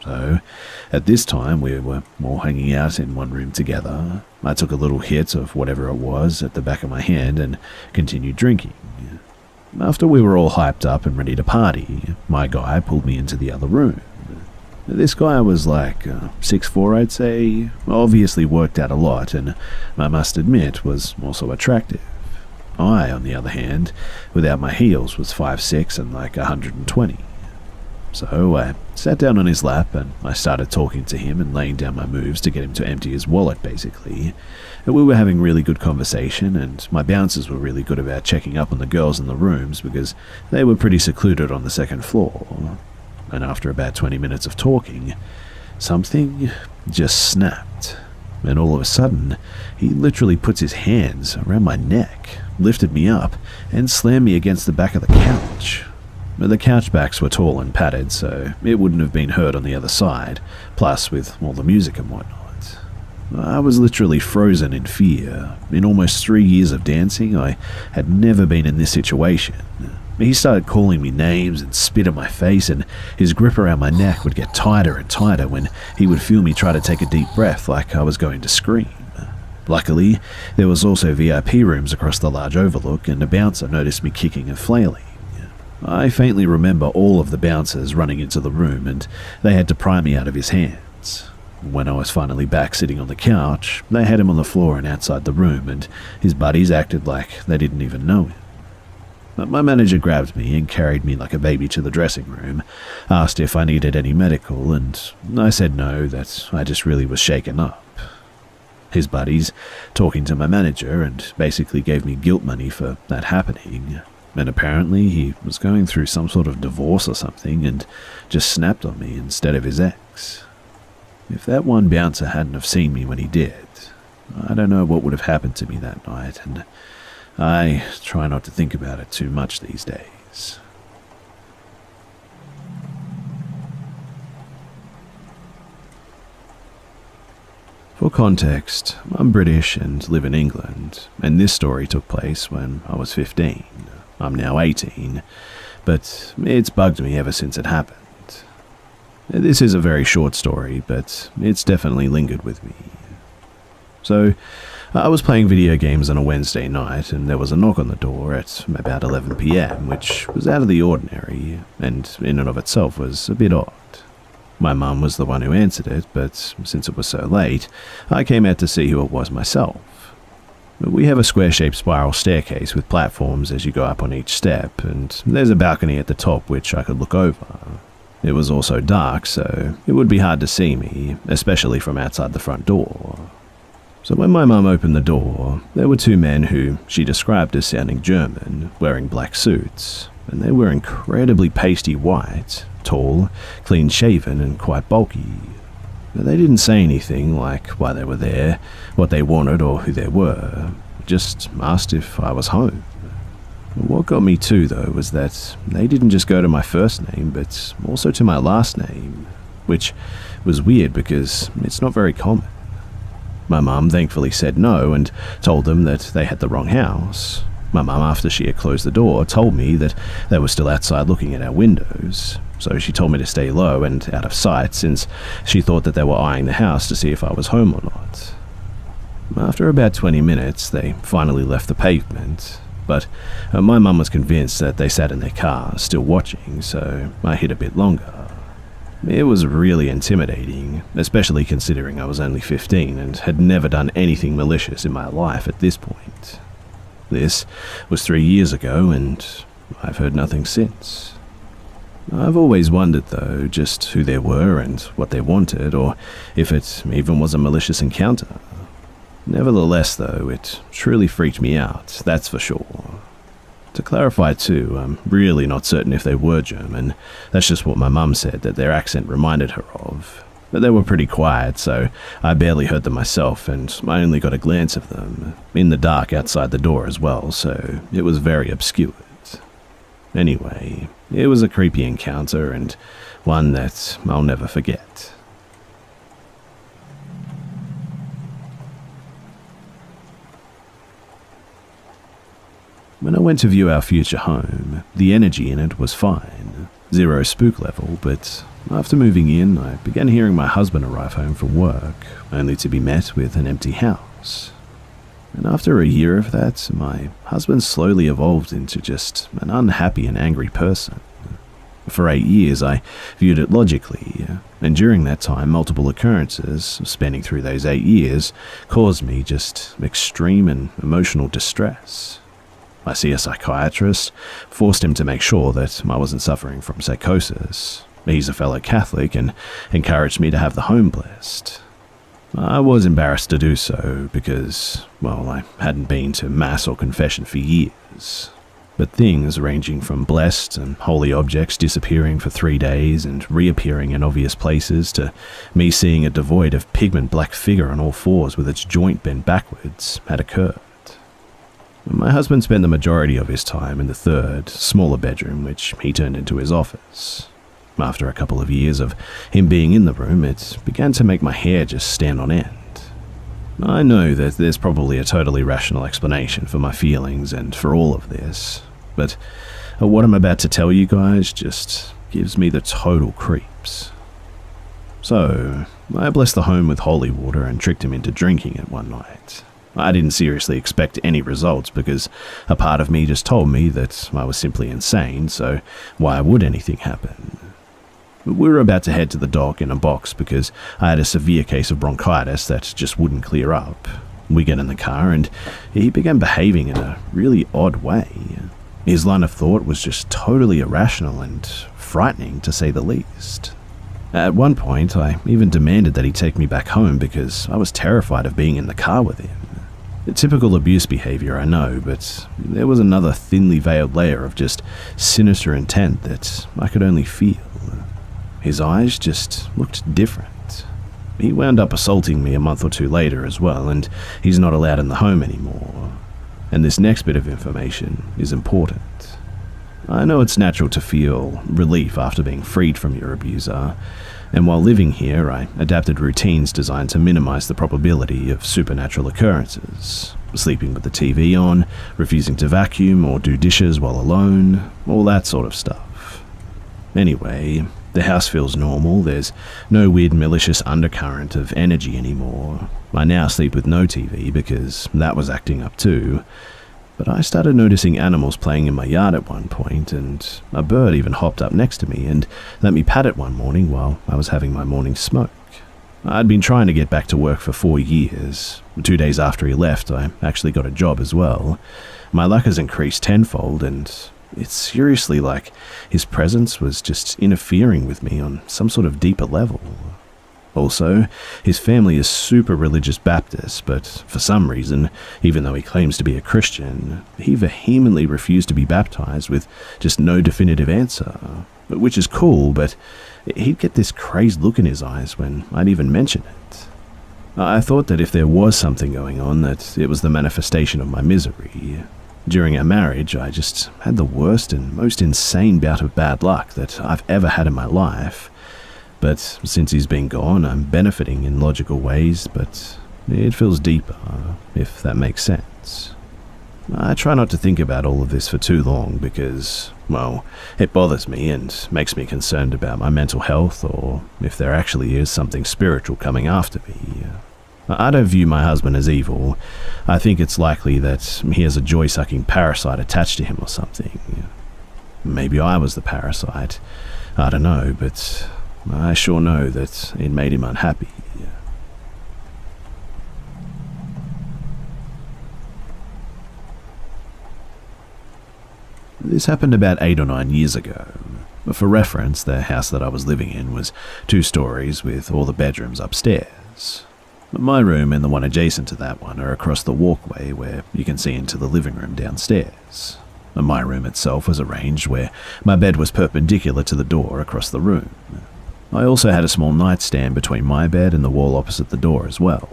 So, at this time, we were all hanging out in one room together. I took a little hit of whatever it was at the back of my hand and continued drinking. After we were all hyped up and ready to party, my guy pulled me into the other room. This guy was like 6'4", I'd say, obviously worked out a lot, and I must admit was also attractive. I, on the other hand, without my heels, was 5'6" and like 120. So I sat down on his lap and I started talking to him and laying down my moves to get him to empty his wallet, basically. And we were having really good conversation, and my bouncers were really good about checking up on the girls in the rooms because they were pretty secluded on the second floor. And after about 20 minutes of talking, something just snapped. And all of a sudden, he literally puts his hands around my neck, lifted me up, and slammed me against the back of the couch. The couch backs were tall and padded, so it wouldn't have been heard on the other side, plus with all the music and whatnot. I was literally frozen in fear. In almost 3 years of dancing, I had never been in this situation. He started calling me names and spit in my face, and his grip around my neck would get tighter and tighter when he would feel me try to take a deep breath like I was going to scream. Luckily, there was also VIP rooms across the large overlook, and a bouncer noticed me kicking and flailing. I faintly remember all of the bouncers running into the room, and they had to pry me out of his hands. When I was finally back sitting on the couch, they had him on the floor and outside the room, and his buddies acted like they didn't even know him. My manager grabbed me and carried me like a baby to the dressing room, asked if I needed any medical, and I said no, that I just really was shaken up. His buddies talking to my manager and basically gave me guilt money for that happening, and apparently he was going through some sort of divorce or something and just snapped on me instead of his ex. If that one bouncer hadn't have seen me when he did, I don't know what would have happened to me that night, and I try not to think about it too much these days. For context, I'm British and live in England, and this story took place when I was 15. I'm now 18, but it's bugged me ever since it happened. This is a very short story, but it's definitely lingered with me. So, I was playing video games on a Wednesday night, and there was a knock on the door at about 11 PM, which was out of the ordinary, and in and of itself was a bit odd. My mum was the one who answered it, but since it was so late, I came out to see who it was myself. We have a square-shaped spiral staircase with platforms as you go up on each step, and there's a balcony at the top which I could look over. It was also dark, so it would be hard to see me, especially from outside the front door. So when my mum opened the door, there were 2 men who she described as sounding German, wearing black suits, and they were incredibly pasty white, tall, clean-shaven, and quite bulky. But they didn't say anything like why they were there, what they wanted, or who they were, just asked if I was home. What got me too, though, was that they didn't just go to my first name, but also to my last name, which was weird because it's not very common. My mum thankfully said no and told them that they had the wrong house. My mum, after she had closed the door, told me that they were still outside looking at our windows, so she told me to stay low and out of sight since she thought that they were eyeing the house to see if I was home or not. After about 20 minutes, they finally left the pavement, but my mum was convinced that they sat in their car, still watching, so I hid a bit longer. It was really intimidating, especially considering I was only 15 and had never done anything malicious in my life at this point. This was 3 years ago, and I've heard nothing since. I've always wondered, though, just who they were and what they wanted, or if it even was a malicious encounter. Nevertheless, though, it truly freaked me out, that's for sure. To clarify too, I'm really not certain if they were German. That's just what my mum said that their accent reminded her of. But they were pretty quiet, so I barely heard them myself, and I only got a glance of them, in the dark outside the door as well, so it was very obscured. Anyway, it was a creepy encounter, and one that I'll never forget. When I went to view our future home, the energy in it was fine. 0 spook level, but after moving in, I began hearing my husband arrive home from work, only to be met with an empty house. And after a year of that, my husband slowly evolved into just an unhappy and angry person. For 8 years, I viewed it logically, and during that time, multiple occurrences, spanning through those 8 years, caused me just extreme and emotional distress. I see a psychiatrist, forced him to make sure that I wasn't suffering from psychosis. He's a fellow Catholic and encouraged me to have the home blessed. I was embarrassed to do so because, well, I hadn't been to Mass or confession for years. But things ranging from blessed and holy objects disappearing for 3 days and reappearing in obvious places to me seeing a devoid of pigment black figure on all fours with its joint bent backwards had occurred. My husband spent the majority of his time in the third, smaller bedroom, which he turned into his office. After a couple of years of him being in the room, it began to make my hair just stand on end. I know that there's probably a totally rational explanation for my feelings and for all of this, but what I'm about to tell you guys just gives me the total creeps. So, I blessed the home with holy water and tricked him into drinking it one night. I didn't seriously expect any results because a part of me just told me that I was simply insane, so why would anything happen? We were about to head to the dock in a box because I had a severe case of bronchitis that just wouldn't clear up. We get in the car and he began behaving in a really odd way. His line of thought was just totally irrational and frightening, to say the least. At one point, I even demanded that he take me back home because I was terrified of being in the car with him. Typical abuse behavior, I know, but there was another thinly veiled layer of just sinister intent that I could only feel. His eyes just looked different. He wound up assaulting me a month or 2 later as well, and he's not allowed in the home anymore. And this next bit of information is important. I know it's natural to feel relief after being freed from your abuser, and while living here, I adapted routines designed to minimize the probability of supernatural occurrences. Sleeping with the TV on, refusing to vacuum or do dishes while alone, all that sort of stuff. Anyway, the house feels normal, there's no weird malicious undercurrent of energy anymore. I now sleep with no TV because that was acting up too. But I started noticing animals playing in my yard at one point, and a bird even hopped up next to me and let me pat it one morning while I was having my morning smoke. I'd been trying to get back to work for 4 years. 2 days after he left, I actually got a job as well. My luck has increased tenfold, and it's seriously like his presence was just interfering with me on some sort of deeper level. Also, his family is super religious Baptist, but for some reason, even though he claims to be a Christian, he vehemently refused to be baptized with just no definitive answer. Which is cool, but he'd get this crazed look in his eyes when I'd even mention it. I thought that if there was something going on, that it was the manifestation of my misery. During our marriage, I just had the worst and most insane bout of bad luck that I've ever had in my life. But since he's been gone, I'm benefiting in logical ways, but it feels deeper, if that makes sense. I try not to think about all of this for too long because, well, it bothers me and makes me concerned about my mental health or if there actually is something spiritual coming after me. I don't view my husband as evil. I think it's likely that he has a joy-sucking parasite attached to him or something. Maybe I was the parasite. I don't know, but I sure know that it made him unhappy. This happened about 8 or 9 years ago. For reference, the house that I was living in was 2 stories with all the bedrooms upstairs. My room and the one adjacent to that one are across the walkway where you can see into the living room downstairs. My room itself was arranged where my bed was perpendicular to the door across the room. I also had a small nightstand between my bed and the wall opposite the door as well.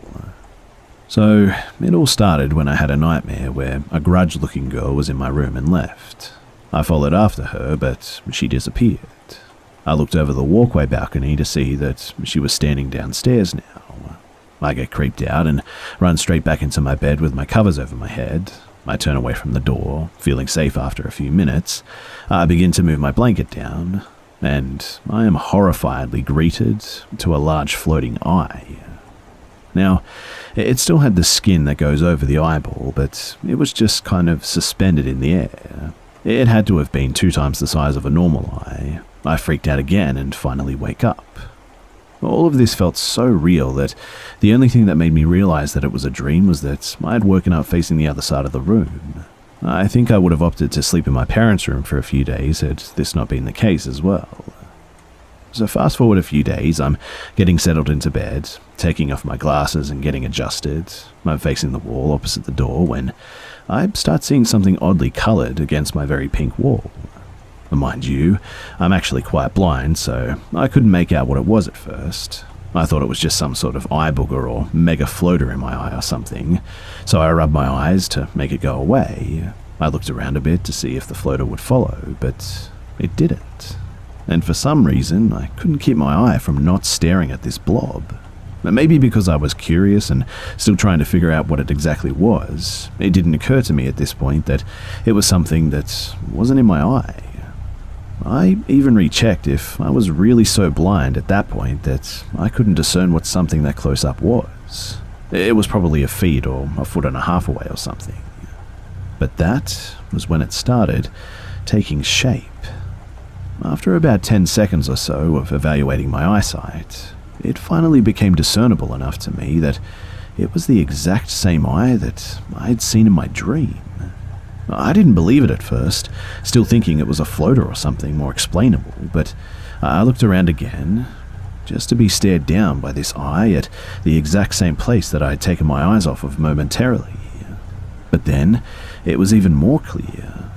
So, it all started when I had a nightmare where a grudge-looking girl was in my room and left. I followed after her, but she disappeared. I looked over the walkway balcony to see that she was standing downstairs now. I get creeped out and run straight back into my bed with my covers over my head. I turn away from the door, feeling safe after a few minutes. I begin to move my blanket down, and I am horrifiedly greeted to a large floating eye. Now, it still had the skin that goes over the eyeball, but it was just kind of suspended in the air. It had to have been 2 times the size of a normal eye. I freaked out again and finally wake up. All of this felt so real that the only thing that made me realize that it was a dream was that I had woken up facing the other side of the room. I think I would have opted to sleep in my parents' room for a few days had this not been the case as well. So fast forward a few days, I'm getting settled into bed, taking off my glasses and getting adjusted. I'm facing the wall opposite the door when I start seeing something oddly coloured against my very pink wall. Mind you, I'm actually quite blind, so I couldn't make out what it was at first. I thought it was just some sort of eye booger or mega floater in my eye or something, so I rubbed my eyes to make it go away. I looked around a bit to see if the floater would follow, but it didn't. And for some reason, I couldn't keep my eye from not staring at this blob. Maybe because I was curious and still trying to figure out what it exactly was, it didn't occur to me at this point that it was something that wasn't in my eye. I even rechecked if I was really so blind at that point that I couldn't discern what something that close up was. It was probably a feet or a foot and a half away or something. But that was when it started taking shape. After about 10 seconds or so of evaluating my eyesight, it finally became discernible enough to me that it was the exact same eye that I had seen in my dream. I didn't believe it at first, still thinking it was a floater or something more explainable, but I looked around again, just to be stared down by this eye at the exact same place that I had taken my eyes off of momentarily. But then, it was even more clear,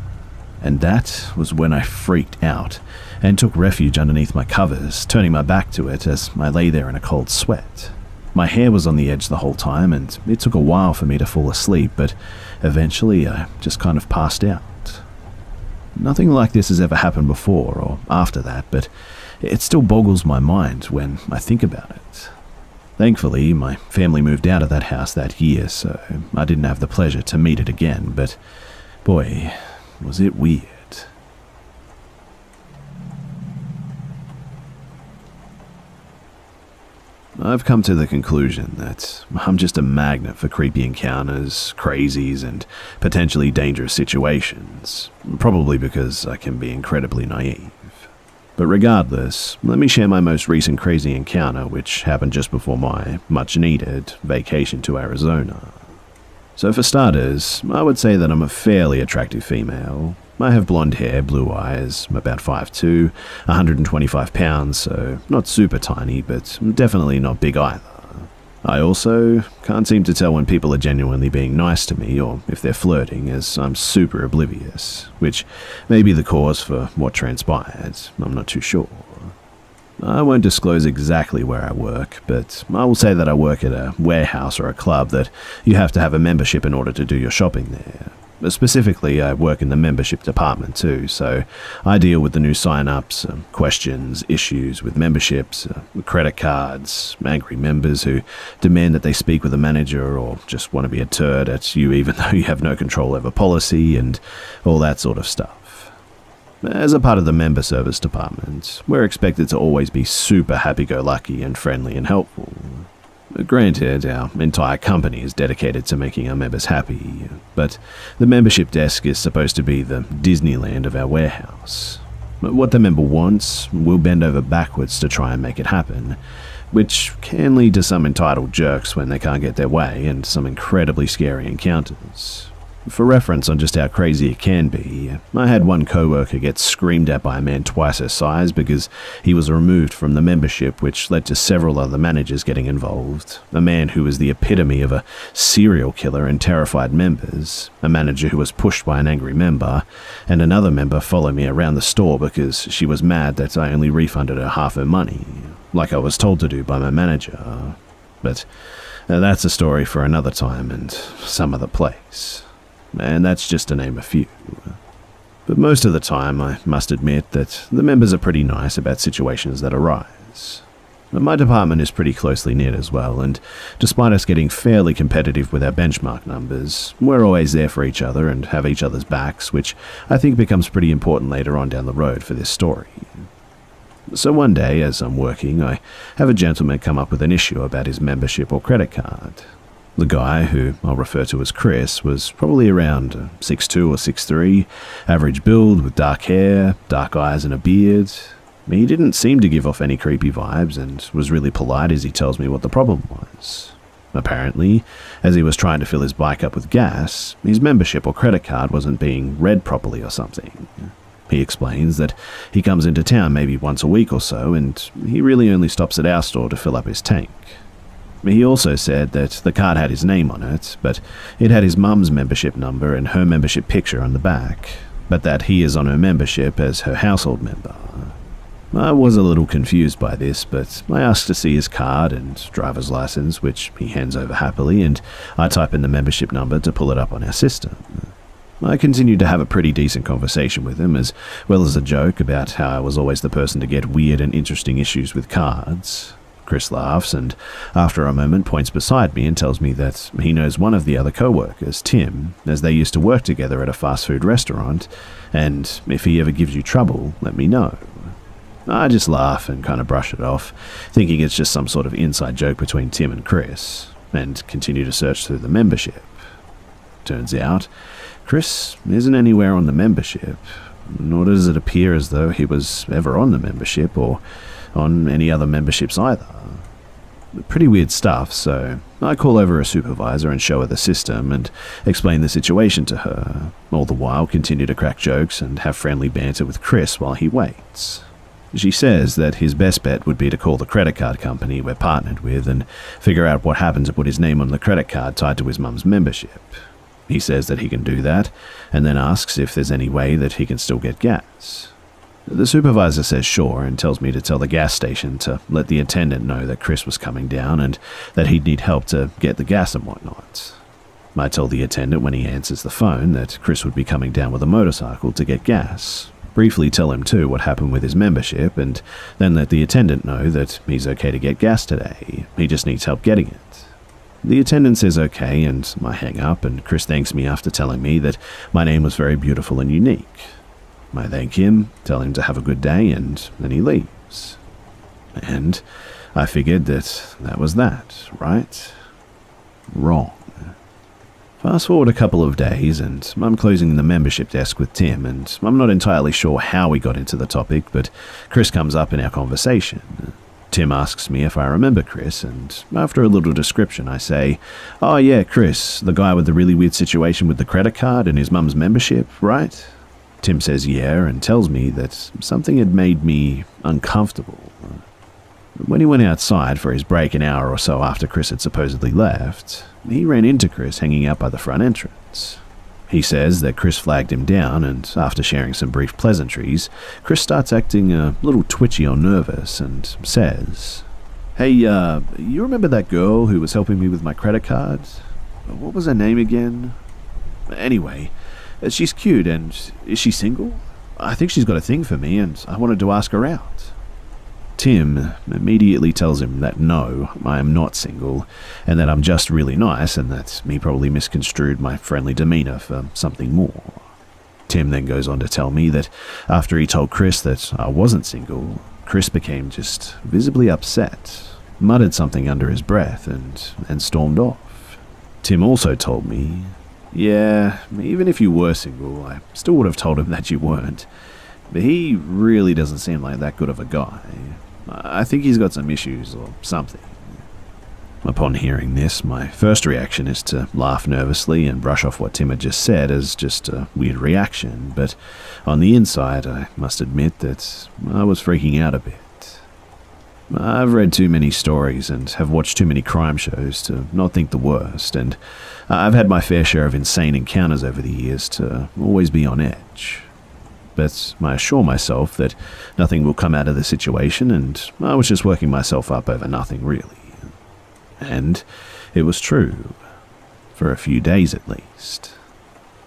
and that was when I freaked out and took refuge underneath my covers, turning my back to it as I lay there in a cold sweat. My hair was on the edge the whole time, and it took a while for me to fall asleep, but eventually I just kind of passed out. Nothing like this has ever happened before or after that, but it still boggles my mind when I think about it. Thankfully, my family moved out of that house that year, so I didn't have the pleasure to meet it again, but boy, was it weird. I've come to the conclusion that I'm just a magnet for creepy encounters, crazies, and potentially dangerous situations, probably because I can be incredibly naive. But regardless, let me share my most recent crazy encounter, which happened just before my much-needed vacation to Arizona. So for starters, I would say that I'm a fairly attractive female. I have blonde hair, blue eyes, about 5'2", 125 pounds, so not super tiny, but definitely not big either. I also can't seem to tell when people are genuinely being nice to me or if they're flirting, as I'm super oblivious, which may be the cause for what transpired. I'm not too sure. I won't disclose exactly where I work, but I will say that I work at a warehouse or a club that you have to have a membership in order to do your shopping there. Specifically, I work in the membership department too, so I deal with the new sign-ups, questions, issues with memberships, credit cards, angry members who demand that they speak with a manager or just want to be a turd at you even though you have no control over policy and all that sort of stuff. As a part of the member service department, we're expected to always be super happy-go-lucky and friendly and helpful. Granted, our entire company is dedicated to making our members happy, but the membership desk is supposed to be the Disneyland of our warehouse. What the member wants, we'll bend over backwards to try and make it happen, which can lead to some entitled jerks when they can't get their way and some incredibly scary encounters. For reference on just how crazy it can be, I had one coworker get screamed at by a man twice her size because he was removed from the membership, which led to several other managers getting involved. A man who was the epitome of a serial killer and terrified members, a manager who was pushed by an angry member, and another member followed me around the store because she was mad that I only refunded her half her money, like I was told to do by my manager. But that's a story for another time and some other place. And that's just to name a few. But most of the time, I must admit that the members are pretty nice about situations that arise. My department is pretty closely knit as well, and despite us getting fairly competitive with our benchmark numbers, we're always there for each other and have each other's backs, which I think becomes pretty important later on down the road for this story. So one day, as I'm working, I have a gentleman come up with an issue about his membership or credit card. The guy, who I'll refer to as Chris, was probably around 6'2" or 6'3", average build with dark hair, dark eyes and a beard. He didn't seem to give off any creepy vibes and was really polite as he tells me what the problem was. Apparently, as he was trying to fill his bike up with gas, his membership or credit card wasn't being read properly or something. He explains that he comes into town maybe once a week or so, and he really only stops at our store to fill up his tank. He also said that the card had his name on it, but it had his mum's membership number and her membership picture on the back, but that he is on her membership as her household member. I was a little confused by this, but I asked to see his card and driver's license, which he hands over happily, and I type in the membership number to pull it up on our system. I continued to have a pretty decent conversation with him, as well as a joke about how I was always the person to get weird and interesting issues with cards. Chris laughs and, after a moment, points beside me and tells me that he knows one of the other co-workers, Tim, as they used to work together at a fast food restaurant, and if he ever gives you trouble, let me know. I just laugh and kind of brush it off, thinking it's just some sort of inside joke between Tim and Chris, and continue to search through the membership. Turns out, Chris isn't anywhere on the membership, nor does it appear as though he was ever on the membership or on any other memberships either. Pretty weird stuff, so I call over a supervisor and show her the system and explain the situation to her, all the while continue to crack jokes and have friendly banter with Chris while he waits. She says that his best bet would be to call the credit card company we're partnered with and figure out what happened to put his name on the credit card tied to his mum's membership. He says that he can do that, and then asks if there's any way that he can still get gas. The supervisor says sure and tells me to tell the gas station to let the attendant know that Chris was coming down and that he'd need help to get the gas and whatnot. I tell the attendant when he answers the phone that Chris would be coming down with a motorcycle to get gas, briefly tell him too what happened with his membership, and then let the attendant know that he's okay to get gas today, he just needs help getting it. The attendant says okay, and I hang up, and Chris thanks me after telling me that my name was very beautiful and unique. I thank him, tell him to have a good day, and then he leaves. And I figured that was that, right? Wrong. Fast forward a couple of days, and I'm closing the membership desk with Tim, and I'm not entirely sure how we got into the topic, but Chris comes up in our conversation. Tim asks me if I remember Chris, and after a little description I say, "Oh yeah, Chris, the guy with the really weird situation with the credit card and his mum's membership, right?" Tim says yeah, and tells me that something had made me uncomfortable. When he went outside for his break an hour or so after Chris had supposedly left, he ran into Chris hanging out by the front entrance. He says that Chris flagged him down, and after sharing some brief pleasantries, Chris starts acting a little twitchy or nervous and says, "Hey, you remember that girl who was helping me with my credit card? What was her name again? Anyway, she's cute, and is she single? I think she's got a thing for me, and I wanted to ask her out." Tim immediately tells him that no, I am not single, and that I'm just really nice, and that he probably misconstrued my friendly demeanor for something more. Tim then goes on to tell me that after he told Chris that I wasn't single, Chris became just visibly upset, muttered something under his breath, and stormed off. Tim also told me, "Yeah, even if you were single, I still would have told him that you weren't. But he really doesn't seem like that good of a guy. I think he's got some issues or something." Upon hearing this, my first reaction is to laugh nervously and brush off what Tim had just said as just a weird reaction, but on the inside, I must admit that I was freaking out a bit. I've read too many stories and have watched too many crime shows to not think the worst, and I've had my fair share of insane encounters over the years to always be on edge. But I assure myself that nothing will come out of the situation, and I was just working myself up over nothing really. And it was true, for a few days at least.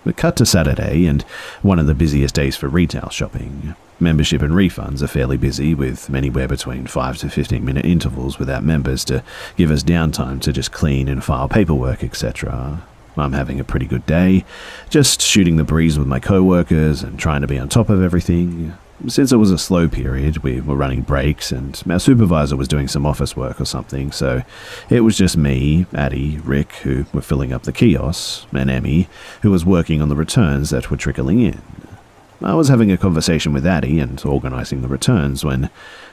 But cut to Saturday, and one of the busiest days for retail shopping. Membership and refunds are fairly busy, with anywhere between 5 to 15 minute intervals without members to give us downtime to just clean and file paperwork, etc. I'm having a pretty good day, just shooting the breeze with my co-workers and trying to be on top of everything. Since it was a slow period, we were running breaks and our supervisor was doing some office work or something, so it was just me, Addie, Rick, who were filling up the kiosks, and Emmy, who was working on the returns that were trickling in. I was having a conversation with Addie and organising the returns when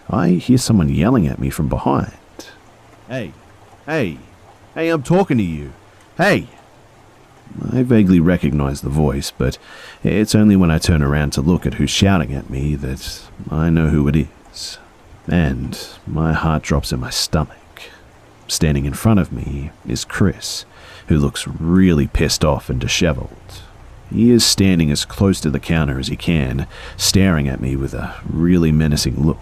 I hear someone yelling at me from behind. Hey, I'm talking to you. Hey! I vaguely recognise the voice, but it's only when I turn around to look at who's shouting at me that I know who it is. And my heart drops in my stomach. Standing in front of me is Chris, who looks really pissed off and dishevelled. He is standing as close to the counter as he can, staring at me with a really menacing look.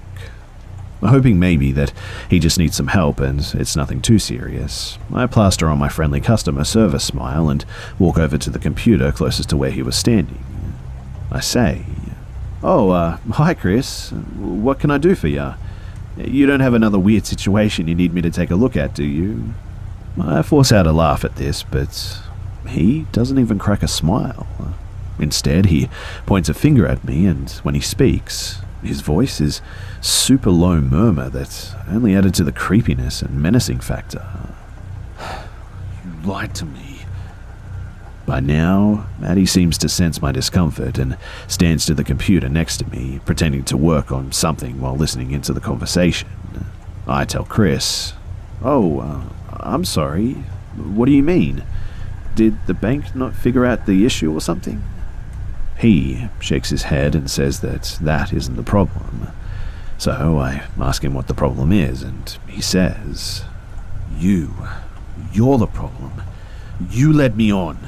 Hoping maybe that he just needs some help and it's nothing too serious, I plaster on my friendly customer service smile and walk over to the computer closest to where he was standing. I say, "Oh, hi Chris, what can I do for ya? You don't have another weird situation you need me to take a look at, do you?" I force out a laugh at this, but he doesn't even crack a smile. Instead, he points a finger at me, and when he speaks, his voice is super low murmur that only added to the creepiness and menacing factor. You lied to me. By now, Maddie seems to sense my discomfort and stands to the computer next to me, pretending to work on something while listening into the conversation. I tell Chris, "Oh, I'm sorry. What do you mean? Did the bank not figure out the issue or something?" He shakes his head and says that isn't the problem. So I ask him what the problem is, and he says, You're the problem. You led me on."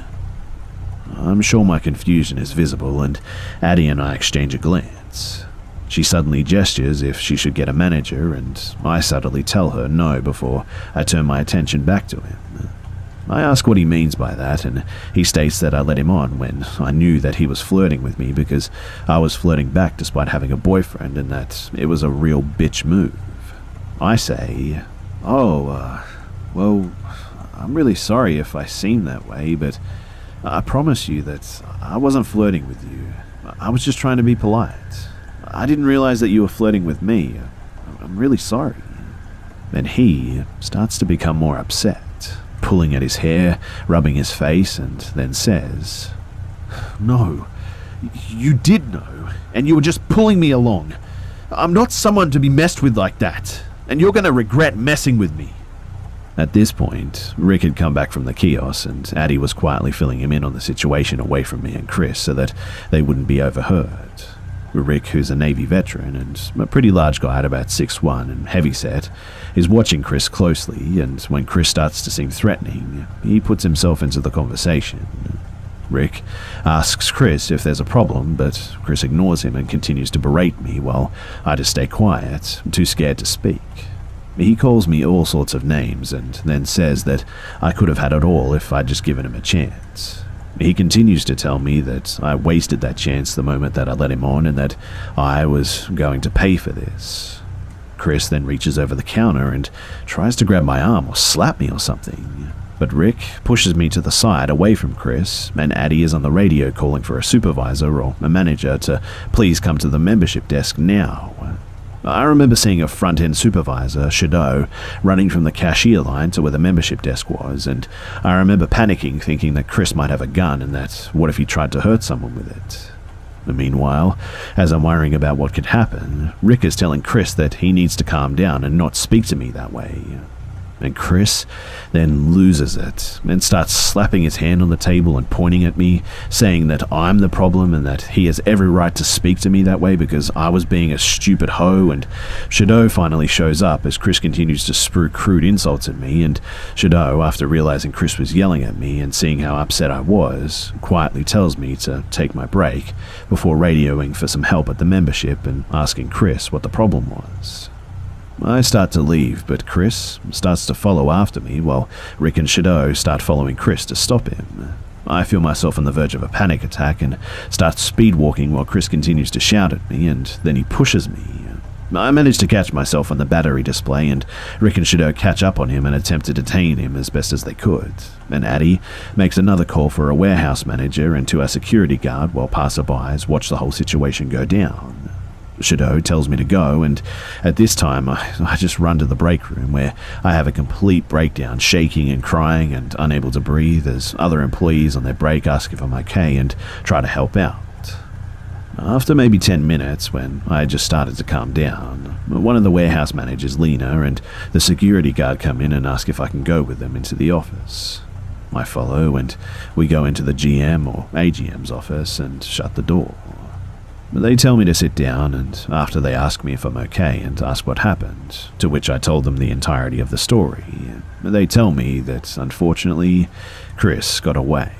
I'm sure my confusion is visible, and Addie and I exchange a glance. She suddenly gestures if she should get a manager, and I subtly tell her no before I turn my attention back to him. I ask what he means by that, and he states that I let him on when I knew that he was flirting with me because I was flirting back despite having a boyfriend, and that it was a real bitch move. I say, "Oh, well, I'm really sorry if I seem that way, but I promise you that I wasn't flirting with you. I was just trying to be polite. I didn't realize that you were flirting with me. I'm really sorry." And he starts to become more upset, pulling at his hair, rubbing his face, and then says, "No, you did know, and you were just pulling me along. I'm not someone to be messed with like that, and you're going to regret messing with me." At this point, Rick had come back from the kiosk, and Addie was quietly filling him in on the situation away from me and Chris so that they wouldn't be overheard. Rick, who's a Navy veteran and a pretty large guy at about 6'1" and heavyset, is watching Chris closely, and when Chris starts to seem threatening, he puts himself into the conversation. Rick asks Chris if there's a problem, but Chris ignores him and continues to berate me while I just stay quiet, too scared to speak. He calls me all sorts of names and then says that I could have had it all if I'd just given him a chance. He continues to tell me that I wasted that chance the moment that I let him on and that I was going to pay for this. Chris then reaches over the counter and tries to grab my arm or slap me or something. But Rick pushes me to the side away from Chris, and Addie is on the radio calling for a supervisor or a manager to please come to the membership desk now. I remember seeing a front-end supervisor, Shadow, running from the cashier line to where the membership desk was, and I remember panicking, thinking that Chris might have a gun and that what if he tried to hurt someone with it. Meanwhile, as I'm worrying about what could happen, Rick is telling Chris that he needs to calm down and not speak to me that way. And Chris then loses it and starts slapping his hand on the table and pointing at me, saying that I'm the problem and that he has every right to speak to me that way because I was being a stupid hoe. And Shadow finally shows up as Chris continues to sprue crude insults at me, and Shadow, after realizing Chris was yelling at me and seeing how upset I was, quietly tells me to take my break before radioing for some help at the membership and asking Chris what the problem was. I start to leave, but Chris starts to follow after me while Rick and Shadow start following Chris to stop him. I feel myself on the verge of a panic attack and start speed walking while Chris continues to shout at me, and then he pushes me. I manage to catch myself on the battery display, and Rick and Shadow catch up on him and attempt to detain him as best as they could. And Addie makes another call for a warehouse manager and to our security guard while passerbys watch the whole situation go down. Shadow tells me to go, and at this time I just run to the break room where I have a complete breakdown, shaking and crying and unable to breathe as other employees on their break ask if I'm okay and try to help out. After maybe 10 minutes, when I had just started to calm down, one of the warehouse managers, Lena, and the security guard come in and ask if I can go with them into the office. I follow, and we go into the GM or AGM's office and shut the door. They tell me to sit down, and after they ask me if I'm okay and ask what happened, to which I told them the entirety of the story, they tell me that, unfortunately, Chris got away.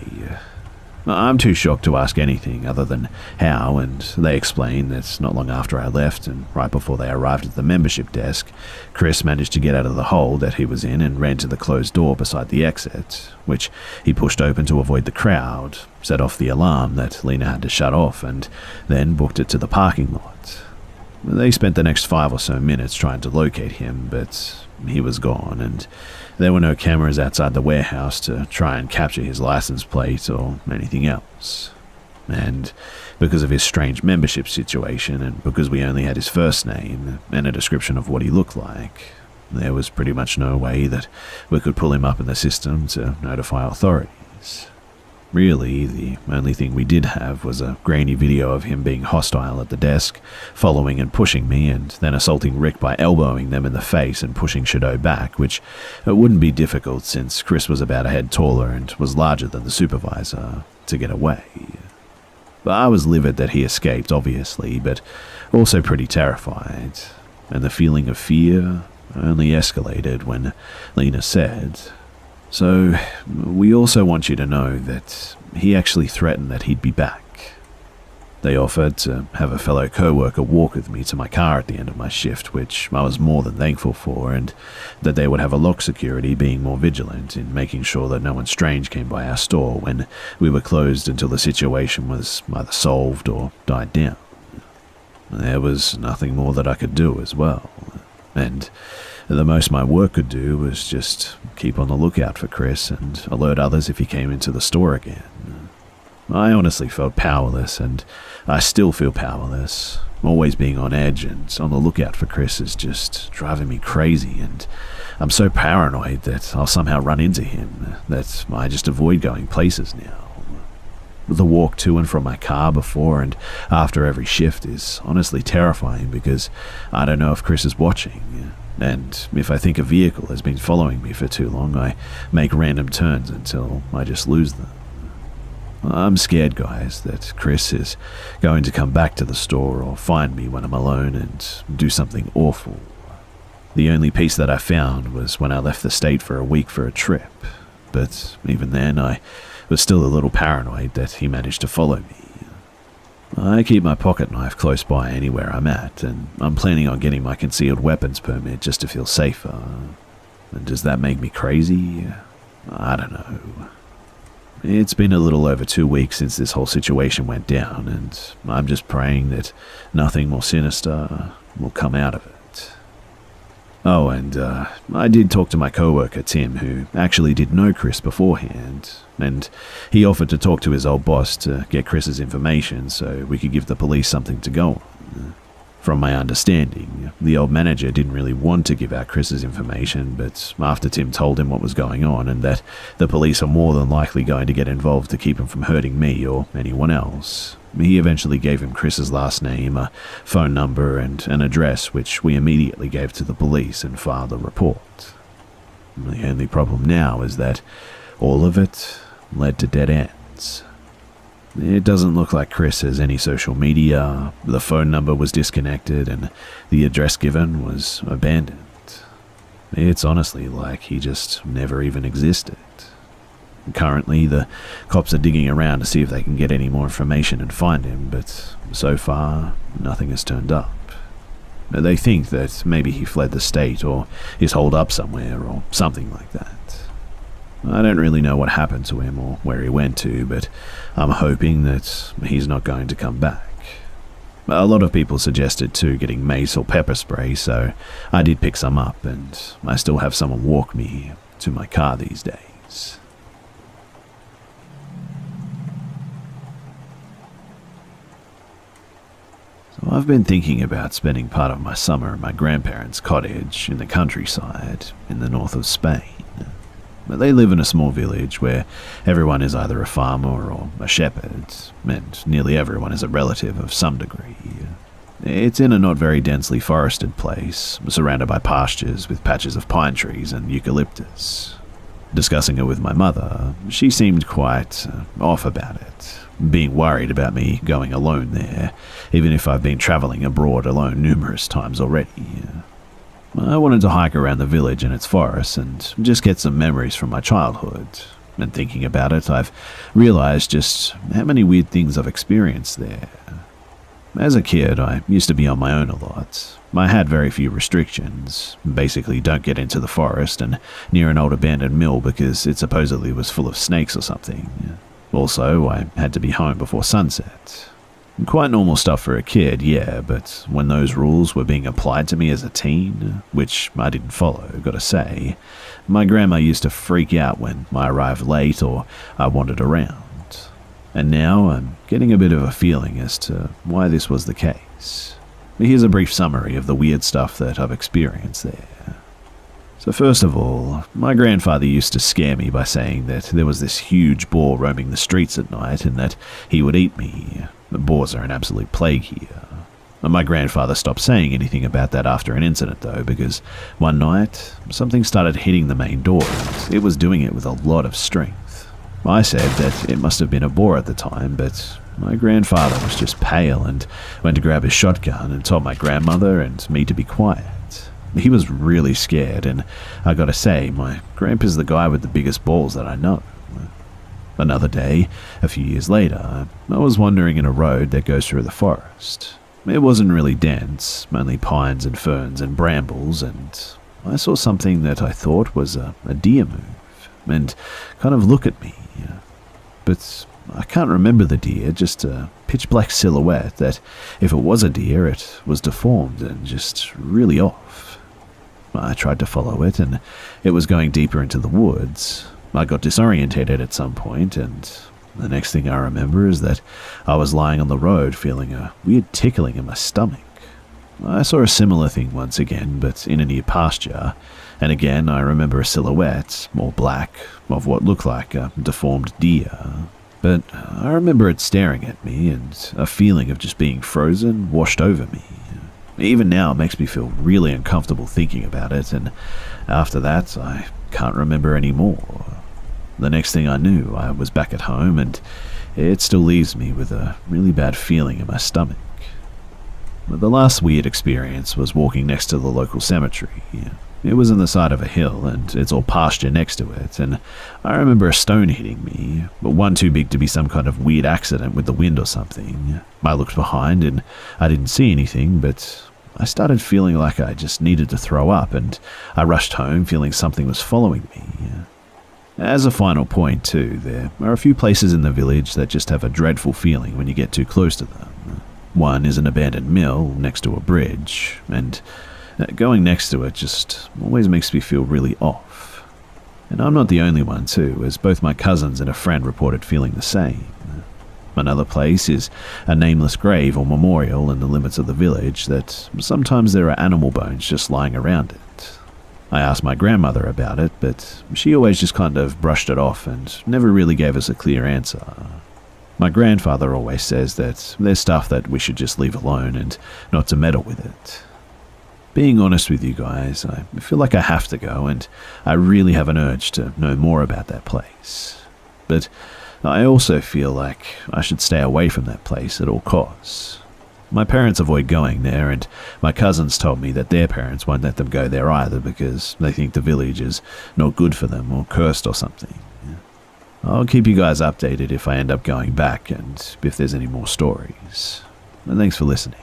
I'm too shocked to ask anything other than how, and they explain that not long after I left and right before they arrived at the membership desk, Chris managed to get out of the hole that he was in and ran to the closed door beside the exit, which he pushed open to avoid the crowd, set off the alarm that Lena had to shut off, and then booked it to the parking lot. They spent the next 5 or so minutes trying to locate him, but he was gone, and there were no cameras outside the warehouse to try and capture his license plate or anything else. And because of his strange membership situation, and because we only had his first name and a description of what he looked like, there was pretty much no way that we could pull him up in the system to notify authorities. Really, the only thing we did have was a grainy video of him being hostile at the desk, following and pushing me, and then assaulting Rick by elbowing them in the face and pushing Shadow back, which wouldn't be difficult since Chris was about a head taller and was larger than the supervisor, to get away. I was livid that he escaped, obviously, but also pretty terrified, and the feeling of fear only escalated when Lena said, "So, we also want you to know that he actually threatened that he'd be back. They offered to have a fellow co-worker walk with me to my car at the end of my shift, which I was more than thankful for, and that they would have a lock security being more vigilant in making sure that no one strange came by our store when we were closed until the situation was either solved or died down. There was nothing more that I could do as well, and the most my work could do was just keep on the lookout for Chris and alert others if he came into the store again. I honestly felt powerless, and I still feel powerless. Always being on edge and on the lookout for Chris is just driving me crazy, and I'm so paranoid that I'll somehow run into him that I just avoid going places now. The walk to and from my car before and after every shift is honestly terrifying because I don't know if Chris is watching. And if I think a vehicle has been following me for too long, I make random turns until I just lose them. I'm scared, guys, that Chris is going to come back to the store or find me when I'm alone and do something awful. The only peace that I found was when I left the state for a week for a trip, but even then I was still a little paranoid that he managed to follow me. I keep my pocket knife close by anywhere I'm at, and I'm planning on getting my concealed weapons permit just to feel safer. And does that make me crazy? I don't know. It's been a little over 2 weeks since this whole situation went down, and I'm just praying that nothing more sinister will come out of it. Oh, and I did talk to my coworker Tim, who actually did know Chris beforehand, and he offered to talk to his old boss to get Chris's information so we could give the police something to go on. From my understanding, the old manager didn't really want to give out Chris's information, but after Tim told him what was going on and that the police are more than likely going to get involved to keep him from hurting me or anyone else, he eventually gave him Chris's last name, a phone number, and an address, which we immediately gave to the police and filed a report. The only problem now is that all of it led to dead ends. It doesn't look like Chris has any social media, the phone number was disconnected, and the address given was abandoned. It's honestly like he just never even existed. Currently, the cops are digging around to see if they can get any more information and find him, but so far, nothing has turned up. They think that maybe he fled the state or is holed up somewhere or something like that. I don't really know what happened to him or where he went to, but I'm hoping that he's not going to come back. A lot of people suggested too getting mace or pepper spray, so I did pick some up, and I still have someone walk me to my car these days. So I've been thinking about spending part of my summer at my grandparents' cottage in the countryside in the north of Spain. They live in a small village where everyone is either a farmer or a shepherd, and nearly everyone is a relative of some degree. It's in a not very densely forested place, surrounded by pastures with patches of pine trees and eucalyptus. Discussing it with my mother, she seemed quite off about it, being worried about me going alone there, even if I've been travelling abroad alone numerous times already. I wanted to hike around the village and its forests and just get some memories from my childhood. And thinking about it, I've realized just how many weird things I've experienced there. As a kid, I used to be on my own a lot. I had very few restrictions. Basically, don't get into the forest and near an old abandoned mill because it supposedly was full of snakes or something. Also, I had to be home before sunset. Quite normal stuff for a kid, yeah, but when those rules were being applied to me as a teen, which I didn't follow, gotta say, my grandma used to freak out when I arrived late or I wandered around. And now I'm getting a bit of a feeling as to why this was the case. Here's a brief summary of the weird stuff that I've experienced there. So first of all, my grandfather used to scare me by saying that there was this huge boar roaming the streets at night and that he would eat me. The boars are an absolute plague here. My grandfather stopped saying anything about that after an incident though, because one night, something started hitting the main door and it was doing it with a lot of strength. I said that it must have been a boar at the time, but my grandfather was just pale and went to grab his shotgun and told my grandmother and me to be quiet. He was really scared, and I gotta say, my grandpa's the guy with the biggest balls that I know. Another day, a few years later, I was wandering in a road that goes through the forest. It wasn't really dense, only pines and ferns and brambles, and I saw something that I thought was a deer move, and kind of look at me. But I can't remember the deer, just a pitch-black silhouette that, if it was a deer, it was deformed and just really off. I tried to follow it, and it was going deeper into the woods. I got disorientated at some point, and the next thing I remember is that I was lying on the road feeling a weird tickling in my stomach. I saw a similar thing once again, but in a near pasture, and again I remember a silhouette, more black, of what looked like a deformed deer. But I remember it staring at me, and a feeling of just being frozen washed over me. Even now it makes me feel really uncomfortable thinking about it, and after that I can't remember any more. The next thing I knew, I was back at home, and it still leaves me with a really bad feeling in my stomach. But the last weird experience was walking next to the local cemetery. It was on the side of a hill, and it's all pasture next to it, and I remember a stone hitting me, but one too big to be some kind of weird accident with the wind or something. I looked behind, and I didn't see anything, but I started feeling like I just needed to throw up, and I rushed home feeling something was following me. As a final point too, there are a few places in the village that just have a dreadful feeling when you get too close to them. One is an abandoned mill next to a bridge, and going next to it just always makes me feel really off. And I'm not the only one too, as both my cousins and a friend reported feeling the same. Another place is a nameless grave or memorial in the limits of the village that sometimes there are animal bones just lying around it. I asked my grandmother about it, but she always just kind of brushed it off and never really gave us a clear answer. My grandfather always says that there's stuff that we should just leave alone and not to meddle with it. Being honest with you guys, I feel like I have to go, and I really have an urge to know more about that place. But I also feel like I should stay away from that place at all costs. My parents avoid going there, and my cousins told me that their parents won't let them go there either because they think the village is not good for them or cursed or something. I'll keep you guys updated if I end up going back and if there's any more stories. And thanks for listening.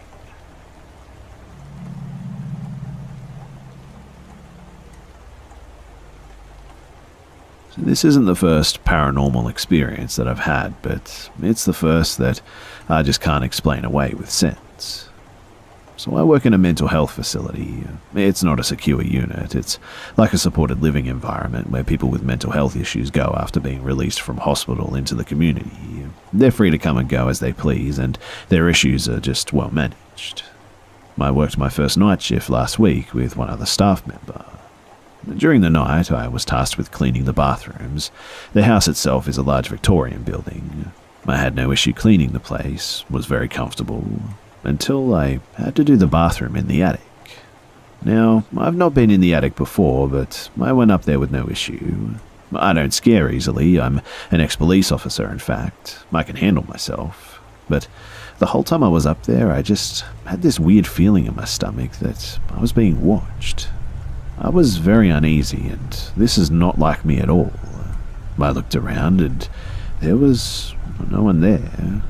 So this isn't the first paranormal experience that I've had, but it's the first that I just can't explain away with sense. So I work in a mental health facility. It's not a secure unit. It's like a supported living environment where people with mental health issues go after being released from hospital into the community. They're free to come and go as they please, and their issues are just well managed. I worked my first night shift last week with one other staff member. During the night, I was tasked with cleaning the bathrooms. The house itself is a large Victorian building. I had no issue cleaning the place, was very comfortable, until I had to do the bathroom in the attic. Now, I've not been in the attic before, but I went up there with no issue. I don't scare easily. I'm an ex-police officer, in fact. I can handle myself. But the whole time I was up there, I just had this weird feeling in my stomach that I was being watched. I was very uneasy, and this is not like me at all. I looked around, and there was no one there.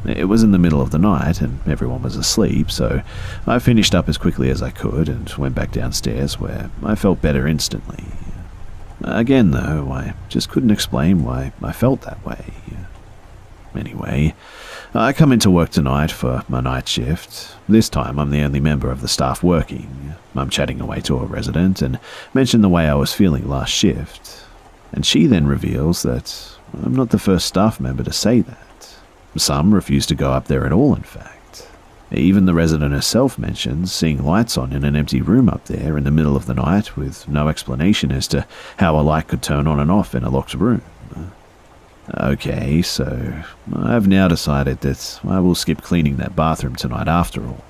It was in the middle of the night, and everyone was asleep, so I finished up as quickly as I could and went back downstairs, where I felt better instantly. Again, though, I just couldn't explain why I felt that way. Anyway, I come into work tonight for my night shift. This time I'm the only member of the staff working. I'm chatting away to a resident and mention the way I was feeling last shift. And she then reveals that I'm not the first staff member to say that. Some refuse to go up there at all, in fact. Even the resident herself mentions seeing lights on in an empty room up there in the middle of the night with no explanation as to how a light could turn on and off in a locked room. Okay, so I've now decided that I will skip cleaning that bathroom tonight after all.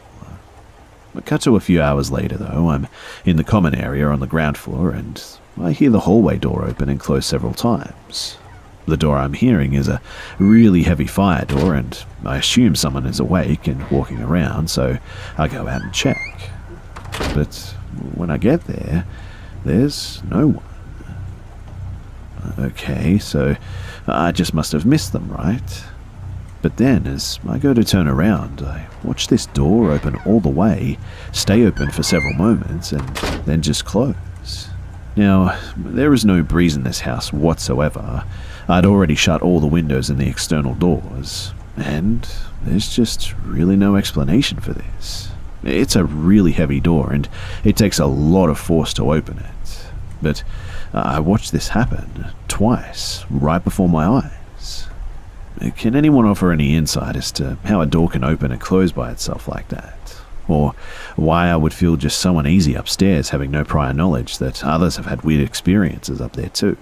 Cut to a few hours later, though. I'm in the common area on the ground floor, and I hear the hallway door open and close several times. The door I'm hearing is a really heavy fire door, and I assume someone is awake and walking around, so I go out and check. But when I get there, there's no one. Okay, so I just must have missed them, right? But then, as I go to turn around, I watch this door open all the way, stay open for several moments, and then just close. Now, there is no breeze in this house whatsoever. I'd already shut all the windows and the external doors, and there's just really no explanation for this. It's a really heavy door, and it takes a lot of force to open it. But I watched this happen twice, right before my eyes. Can anyone offer any insight as to how a door can open and close by itself like that? Or why I would feel just so uneasy upstairs having no prior knowledge that others have had weird experiences up there too?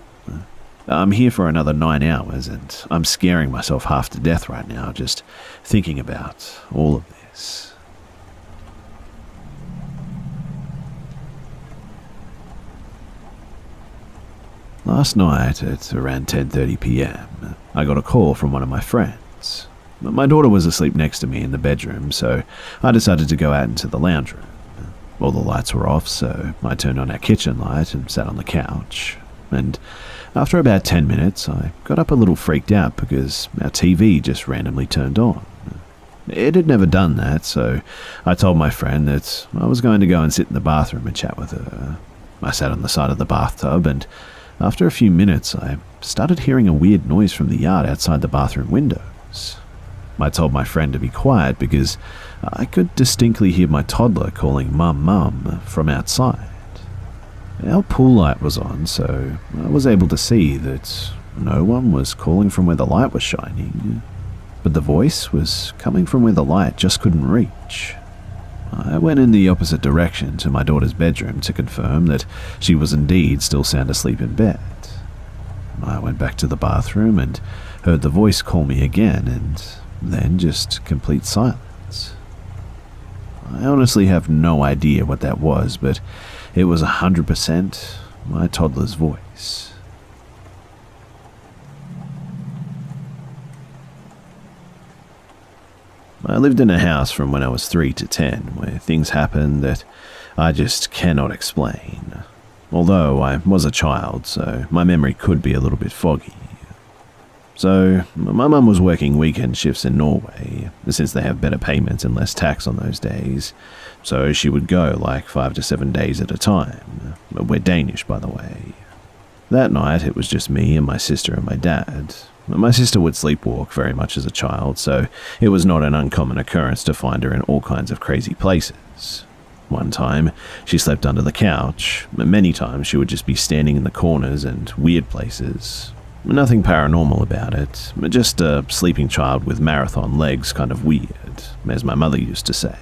I'm here for another 9 hours, and I'm scaring myself half to death right now just thinking about all of this. Last night at around 10:30 p.m, I got a call from one of my friends. My daughter was asleep next to me in the bedroom, so I decided to go out into the lounge room. All the lights were off, so I turned on our kitchen light and sat on the couch. And after about 10 minutes, I got up a little freaked out because our TV just randomly turned on. It had never done that, so I told my friend that I was going to go and sit in the bathroom and chat with her. I sat on the side of the bathtub, and after a few minutes, I started hearing a weird noise from the yard outside the bathroom windows. I told my friend to be quiet because I could distinctly hear my toddler calling "Mum, Mum" from outside. Our pool light was on, so I was able to see that no one was calling from where the light was shining, but the voice was coming from where the light just couldn't reach. I went in the opposite direction to my daughter's bedroom to confirm that she was indeed still sound asleep in bed. I went back to the bathroom and heard the voice call me again, and then just complete silence. I honestly have no idea what that was, but it was 100% my toddler's voice. I lived in a house from when I was 3 to 10, where things happened that I just cannot explain. Although I was a child, so my memory could be a little bit foggy. So, my mum was working weekend shifts in Norway, since they have better payments and less tax on those days, so she would go like 5 to 7 days at a time. We're Danish, by the way. That night, it was just me and my sister and my dad. My sister would sleepwalk very much as a child, so it was not an uncommon occurrence to find her in all kinds of crazy places. One time, she slept under the couch. Many times, she would just be standing in the corners and weird places. Nothing paranormal about it, just a sleeping child with marathon legs, kind of weird, as my mother used to say.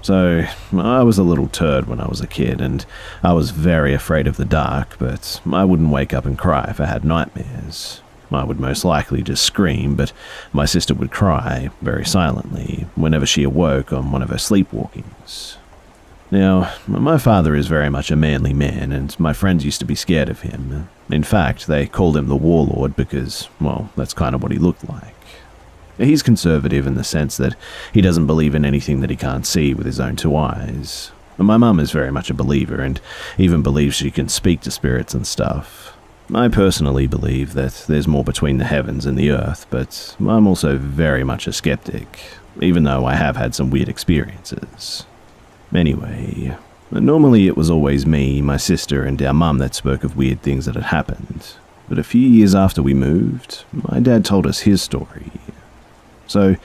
So, I was a little turd when I was a kid, and I was very afraid of the dark, but I wouldn't wake up and cry if I had nightmares. I would most likely just scream, but my sister would cry, very silently, whenever she awoke on one of her sleepwalkings. Now, my father is very much a manly man, and my friends used to be scared of him. In fact, they called him the warlord because, well, that's kind of what he looked like. He's conservative in the sense that he doesn't believe in anything that he can't see with his own 2 eyes. My mum is very much a believer and even believes she can speak to spirits and stuff. I personally believe that there's more between the heavens and the earth, but I'm also very much a skeptic, even though I have had some weird experiences. Anyway, normally it was always me, my sister, and our mum that spoke of weird things that had happened, but a few years after we moved, my dad told us his story. So,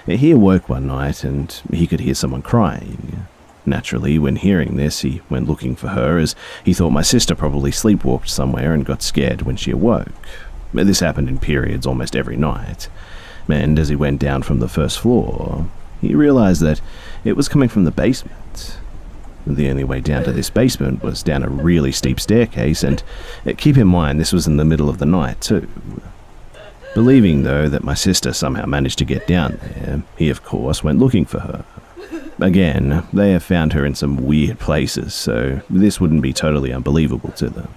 he awoke one night and he could hear someone crying. Naturally, when hearing this, he went looking for her as he thought my sister probably sleepwalked somewhere and got scared when she awoke. This happened in periods almost every night, and as he went down from the first floor, he realized that it was coming from the basement. The only way down to this basement was down a really steep staircase, and keep in mind this was in the middle of the night too. Believing, though, that my sister somehow managed to get down there, he of course went looking for her. Again, they have found her in some weird places, so this wouldn't be totally unbelievable to them.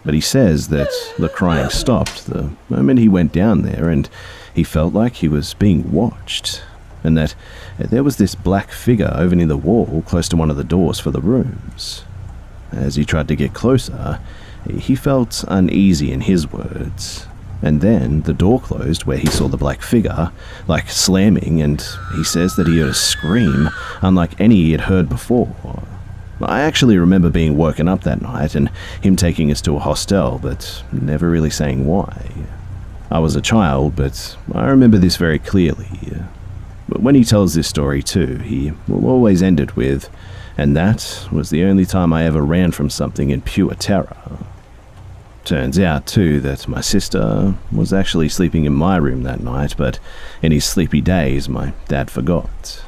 But he says that the crying stopped the moment he went down there, and he felt like he was being watched, and that there was this black figure over near the wall close to one of the doors for the rooms. As he tried to get closer, he felt uneasy in his words. And then the door closed where he saw the black figure, like slamming, and he says that he heard a scream unlike any he had heard before. I actually remember being woken up that night and him taking us to a hostel, but never really saying why. I was a child, but I remember this very clearly. But when he tells this story too, he will always end it with, "And that was the only time I ever ran from something in pure terror." Turns out, too, that my sister was actually sleeping in my room that night, but in his sleepy days, my dad forgot.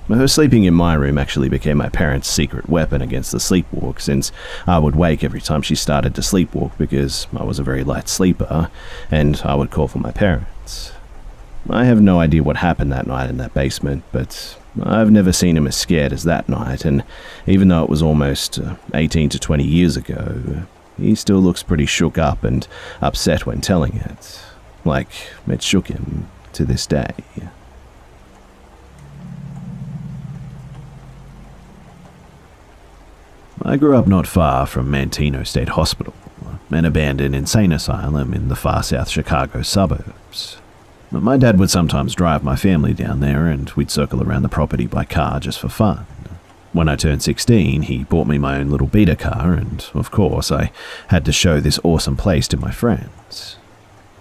Her sleeping in my room actually became my parents' secret weapon against the sleepwalk, since I would wake every time she started to sleepwalk because I was a very light sleeper, and I would call for my parents. I have no idea what happened that night in that basement, but I've never seen him as scared as that night, and even though it was almost 18 to 20 years ago, he still looks pretty shook up and upset when telling it, like it shook him to this day. I grew up not far from Manteno State Hospital, an abandoned insane asylum in the far south Chicago suburbs. My dad would sometimes drive my family down there, and we'd circle around the property by car just for fun. When I turned 16, he bought me my own little beater car, and of course I had to show this awesome place to my friends.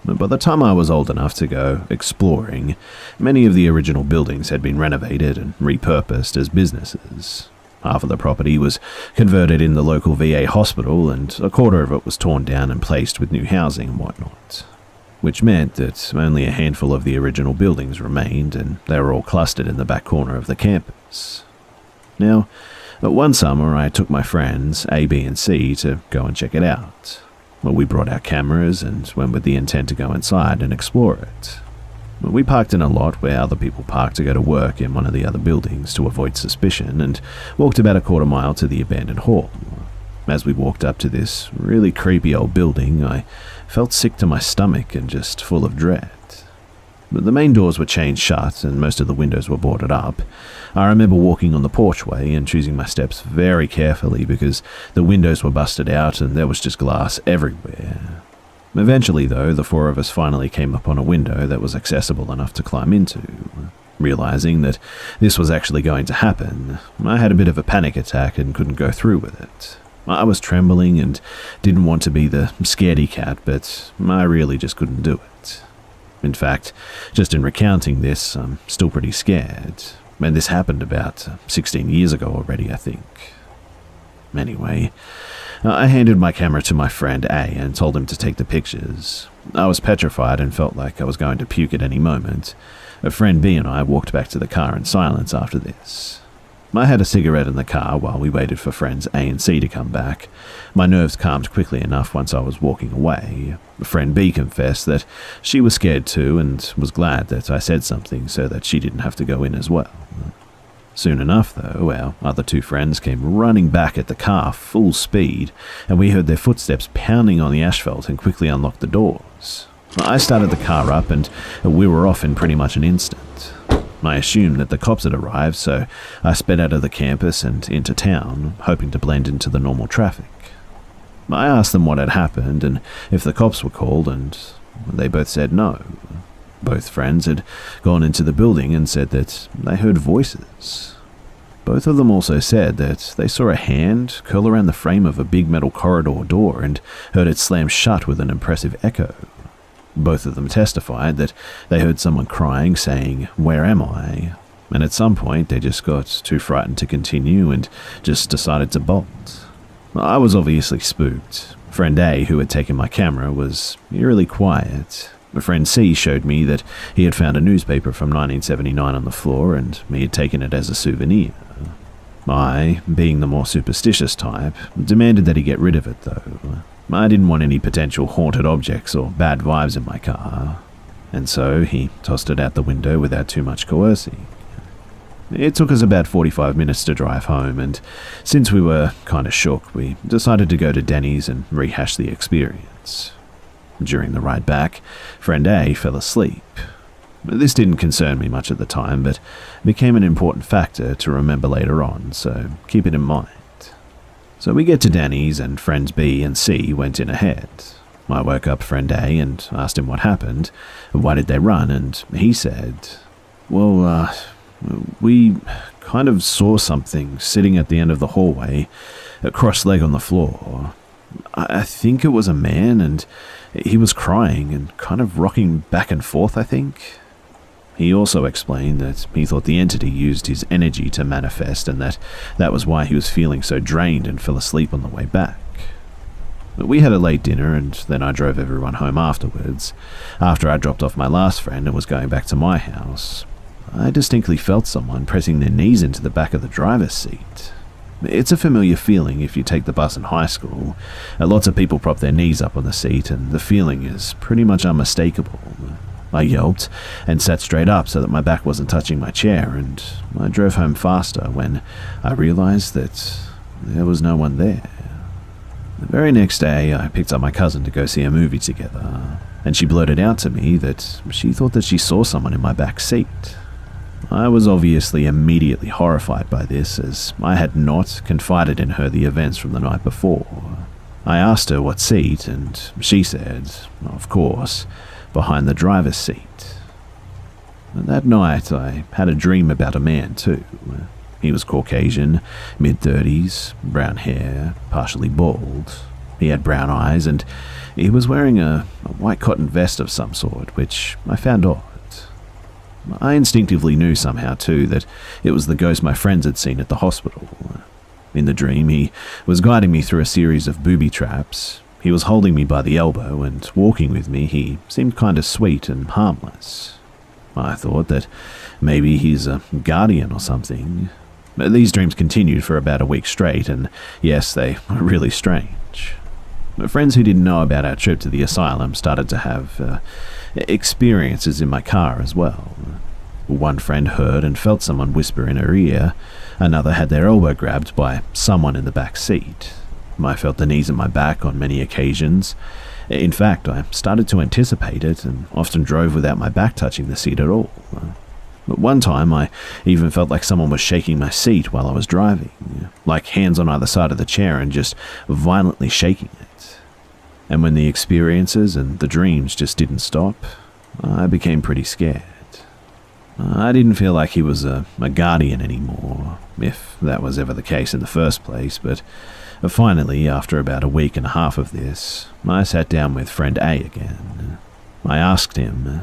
But by the time I was old enough to go exploring, many of the original buildings had been renovated and repurposed as businesses. Half of the property was converted in the local VA hospital, and a quarter of it was torn down and placed with new housing and whatnot, which meant that only a handful of the original buildings remained, and they were all clustered in the back corner of the campus. Now, one summer I took my friends, A, B, and C, to go and check it out. Well, we brought our cameras and went with the intent to go inside and explore it. We parked in a lot where other people parked to go to work in one of the other buildings to avoid suspicion, and walked about a quarter mile to the abandoned hall. As we walked up to this really creepy old building, I felt sick to my stomach and just full of dread. But the main doors were chained shut and most of the windows were boarded up. I remember walking on the porchway and choosing my steps very carefully because the windows were busted out and there was just glass everywhere. Eventually, though, the four of us finally came upon a window that was accessible enough to climb into. Realizing that this was actually going to happen, I had a bit of a panic attack and couldn't go through with it. I was trembling and didn't want to be the scaredy cat, but I really just couldn't do it. In fact, just in recounting this, I'm still pretty scared, and this happened about 16 years ago already, I think. Anyway, I handed my camera to my friend A and told him to take the pictures. I was petrified and felt like I was going to puke at any moment. A friend B and I walked back to the car in silence after this. I had a cigarette in the car while we waited for friends A and C to come back. My nerves calmed quickly enough once I was walking away. Friend B confessed that she was scared too and was glad that I said something so that she didn't have to go in as well. Soon enough, though, our other two friends came running back at the car full speed, and we heard their footsteps pounding on the asphalt and quickly unlocked the doors. I started the car up and we were off in pretty much an instant. I assumed that the cops had arrived, so I sped out of the campus and into town, hoping to blend into the normal traffic. I asked them what had happened and if the cops were called, and they both said no. Both friends had gone into the building and said that they heard voices. Both of them also said that they saw a hand curl around the frame of a big metal corridor door and heard it slam shut with an impressive echo. Both of them testified that they heard someone crying, saying, "Where am I?" And at some point they just got too frightened to continue and just decided to bolt. I was obviously spooked. Friend A, who had taken my camera, was eerily quiet. Friend C showed me that he had found a newspaper from 1979 on the floor and he had taken it as a souvenir. I, being the more superstitious type, demanded that he get rid of it though. I didn't want any potential haunted objects or bad vibes in my car, and so he tossed it out the window without too much coercing. It took us about 45 minutes to drive home, and since we were kind of shook, we decided to go to Denny's and rehash the experience. During the ride back, friend A fell asleep. This didn't concern me much at the time, but became an important factor to remember later on, so keep it in mind. So we get to Denny's and friends B and C went in ahead. I woke up friend A and asked him what happened, why did they run, and he said, well, we kind of saw something sitting at the end of the hallway, cross-legged on the floor. I think it was a man, and he was crying and kind of rocking back and forth, I think. He also explained that he thought the entity used his energy to manifest and that was why he was feeling so drained and fell asleep on the way back. But we had a late dinner and then I drove everyone home afterwards. After I dropped off my last friend and was going back to my house, I distinctly felt someone pressing their knees into the back of the driver's seat. It's a familiar feeling if you take the bus in high school. Lots of people prop their knees up on the seat and the feeling is pretty much unmistakable. I yelped and sat straight up so that my back wasn't touching my chair, and I drove home faster when I realized that there was no one there. The very next day, I picked up my cousin to go see a movie together, and she blurted out to me that she thought that she saw someone in my back seat. I was obviously immediately horrified by this, as I had not confided in her the events from the night before. I asked her what seat, and she said, of course, behind the driver's seat. And that night, I had a dream about a man too. He was Caucasian, mid-30s, brown hair, partially bald. He had brown eyes, and he was wearing a white cotton vest of some sort, which I found odd. I instinctively knew somehow too that it was the ghost my friends had seen at the hospital. In the dream, he was guiding me through a series of booby traps. He was holding me by the elbow and walking with me. He seemed kind of sweet and harmless. I thought that maybe he's a guardian or something. These dreams continued for about a week straight, and yes, they were really strange. Friends who didn't know about our trip to the asylum started to have experiences in my car as well. One friend heard and felt someone whisper in her ear. Another had their elbow grabbed by someone in the back seat. I felt the knees at my back on many occasions. In fact, I started to anticipate it and often drove without my back touching the seat at all. But one time, I even felt like someone was shaking my seat while I was driving, like hands on either side of the chair and just violently shaking it. And when the experiences and the dreams just didn't stop, I became pretty scared. I didn't feel like he was a guardian anymore, if that was ever the case in the first place, but finally, after about a week and a half of this, I sat down with friend A again. I asked him,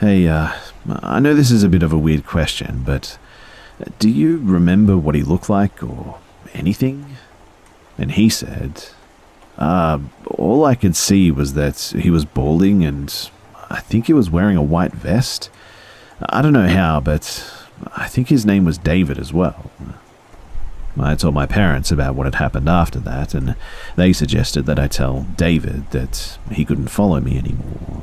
"Hey, I know this is a bit of a weird question, but do you remember what he looked like or anything?" And he said, all I could see was that he was balding and I think he was wearing a white vest. I don't know how, but I think his name was David as well." I told my parents about what had happened after that, and they suggested that I tell David that he couldn't follow me anymore,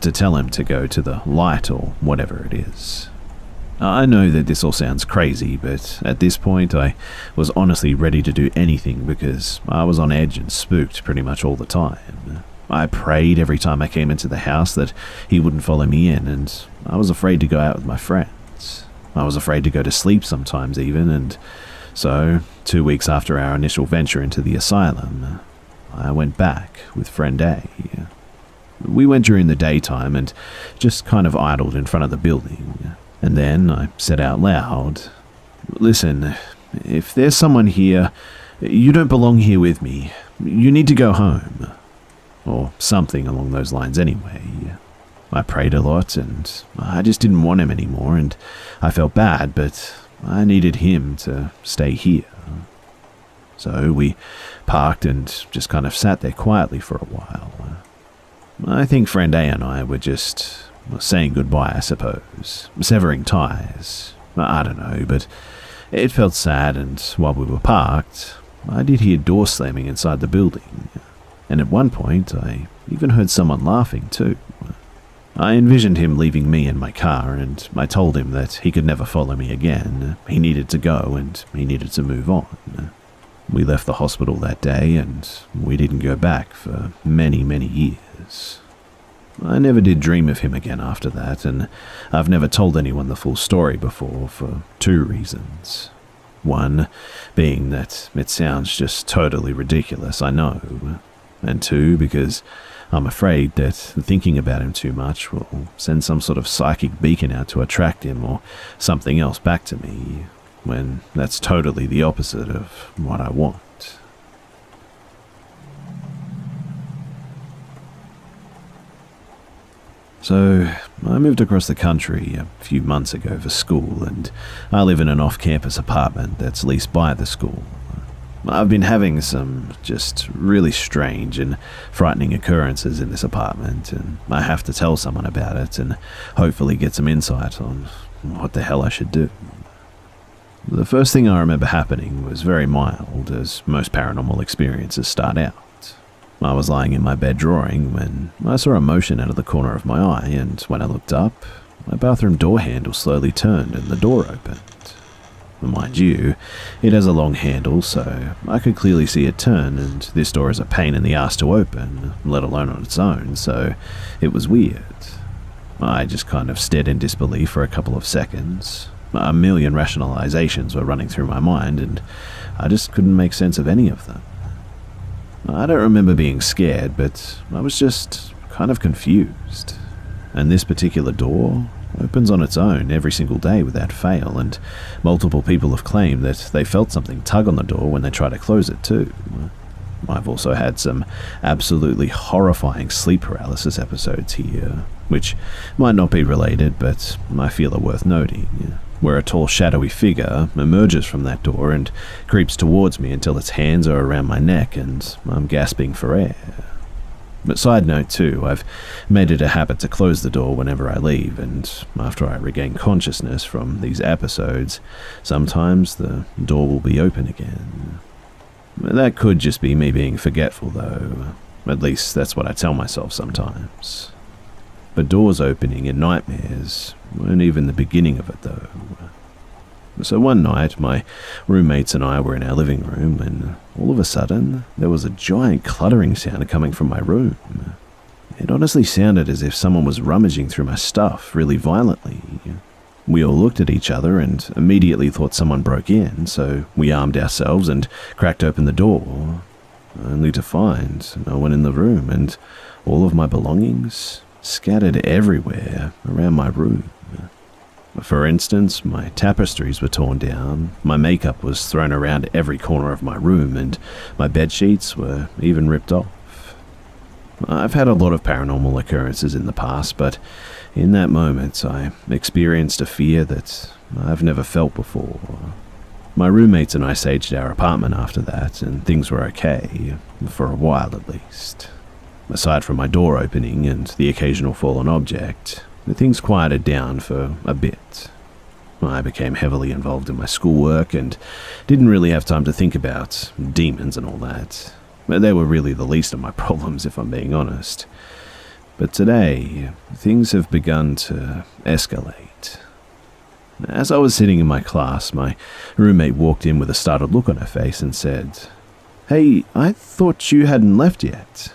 to tell him to go to the light or whatever it is. I know that this all sounds crazy, but at this point I was honestly ready to do anything because I was on edge and spooked pretty much all the time. I prayed every time I came into the house that he wouldn't follow me in, and I was afraid to go out with my friends. I was afraid to go to sleep sometimes even, and so 2 weeks after our initial venture into the asylum, I went back with friend A. We went during the daytime and just kind of idled in front of the building, and then I said out loud, "Listen, if there's someone here, you don't belong here with me. You need to go home." Or something along those lines anyway. I prayed a lot and I just didn't want him anymore, and I felt bad, but I needed him to stay here. So we parked and just kind of sat there quietly for a while. I think friend A and I were just saying goodbye, I suppose, severing ties. I don't know, but it felt sad, and while we were parked, I did hear doors slamming inside the building. And at one point, I even heard someone laughing too. I envisioned him leaving me in my car, and I told him that he could never follow me again. He needed to go, and he needed to move on. We left the hospital that day, and we didn't go back for many, many years. I never did dream of him again after that, and I've never told anyone the full story before for 2 reasons. One being that it sounds just totally ridiculous, I know. And 2, because I'm afraid that thinking about him too much will send some sort of psychic beacon out to attract him or something else back to me, when that's totally the opposite of what I want. So, I moved across the country a few months ago for school, and I live in an off-campus apartment that's leased by the school. I've been having some just really strange and frightening occurrences in this apartment, and I have to tell someone about it and hopefully get some insight on what the hell I should do. The first thing I remember happening was very mild, as most paranormal experiences start out. I was lying in my bed drawing when I saw a motion out of the corner of my eye, and when I looked up, my bathroom door handle slowly turned and the door opened. Mind you, it has a long handle, so I could clearly see it turn, and this door is a pain in the ass to open, let alone on its own, so it was weird. I just kind of stared in disbelief for a couple of seconds. A million rationalizations were running through my mind, and I just couldn't make sense of any of them. I don't remember being scared, but I was just kind of confused. And this particular door opens on its own every single day without fail, and multiple people have claimed that they felt something tug on the door when they try to close it too. I've also had some absolutely horrifying sleep paralysis episodes here, which might not be related, but I feel are worth noting, where a tall shadowy figure emerges from that door and creeps towards me until its hands are around my neck and I'm gasping for air. But side note too, I've made it a habit to close the door whenever I leave, and after I regain consciousness from these episodes, sometimes the door will be open again. That could just be me being forgetful though, at least that's what I tell myself sometimes. but doors opening in nightmares weren't even the beginning of it though. So one night, my roommates and I were in our living room when all of a sudden there was a giant cluttering sound coming from my room. It honestly sounded as if someone was rummaging through my stuff really violently. We all looked at each other and immediately thought someone broke in, so we armed ourselves and cracked open the door, only to find no one in the room and all of my belongings scattered everywhere around my room. For instance, my tapestries were torn down, my makeup was thrown around every corner of my room, and my bedsheets were even ripped off. I've had a lot of paranormal occurrences in the past, but in that moment I experienced a fear that I've never felt before. My roommates and I saged our apartment after that, and things were okay, for a while at least. Aside from my door opening and the occasional fallen object, things quieted down for a bit. I became heavily involved in my schoolwork and didn't really have time to think about demons and all that. They were really the least of my problems, if I'm being honest. But today, things have begun to escalate. As I was sitting in my class, my roommate walked in with a startled look on her face and said, "Hey, I thought you hadn't left yet."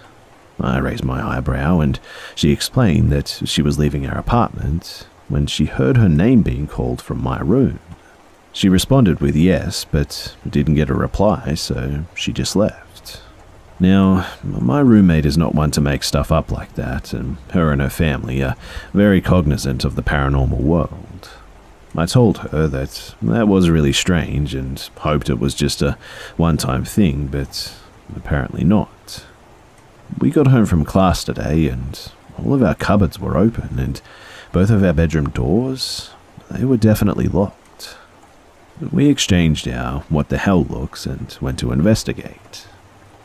I raised my eyebrow and she explained that she was leaving our apartment when she heard her name being called from my room. She responded with yes, but didn't get a reply, so she just left. Now, my roommate is not one to make stuff up like that, and her and her family are very cognizant of the paranormal world. I told her that was really strange and hoped it was just a one-time thing, but apparently not. We got home from class today and all of our cupboards were open and both of our bedroom doors, they were definitely locked. We exchanged our what the hell looks and went to investigate.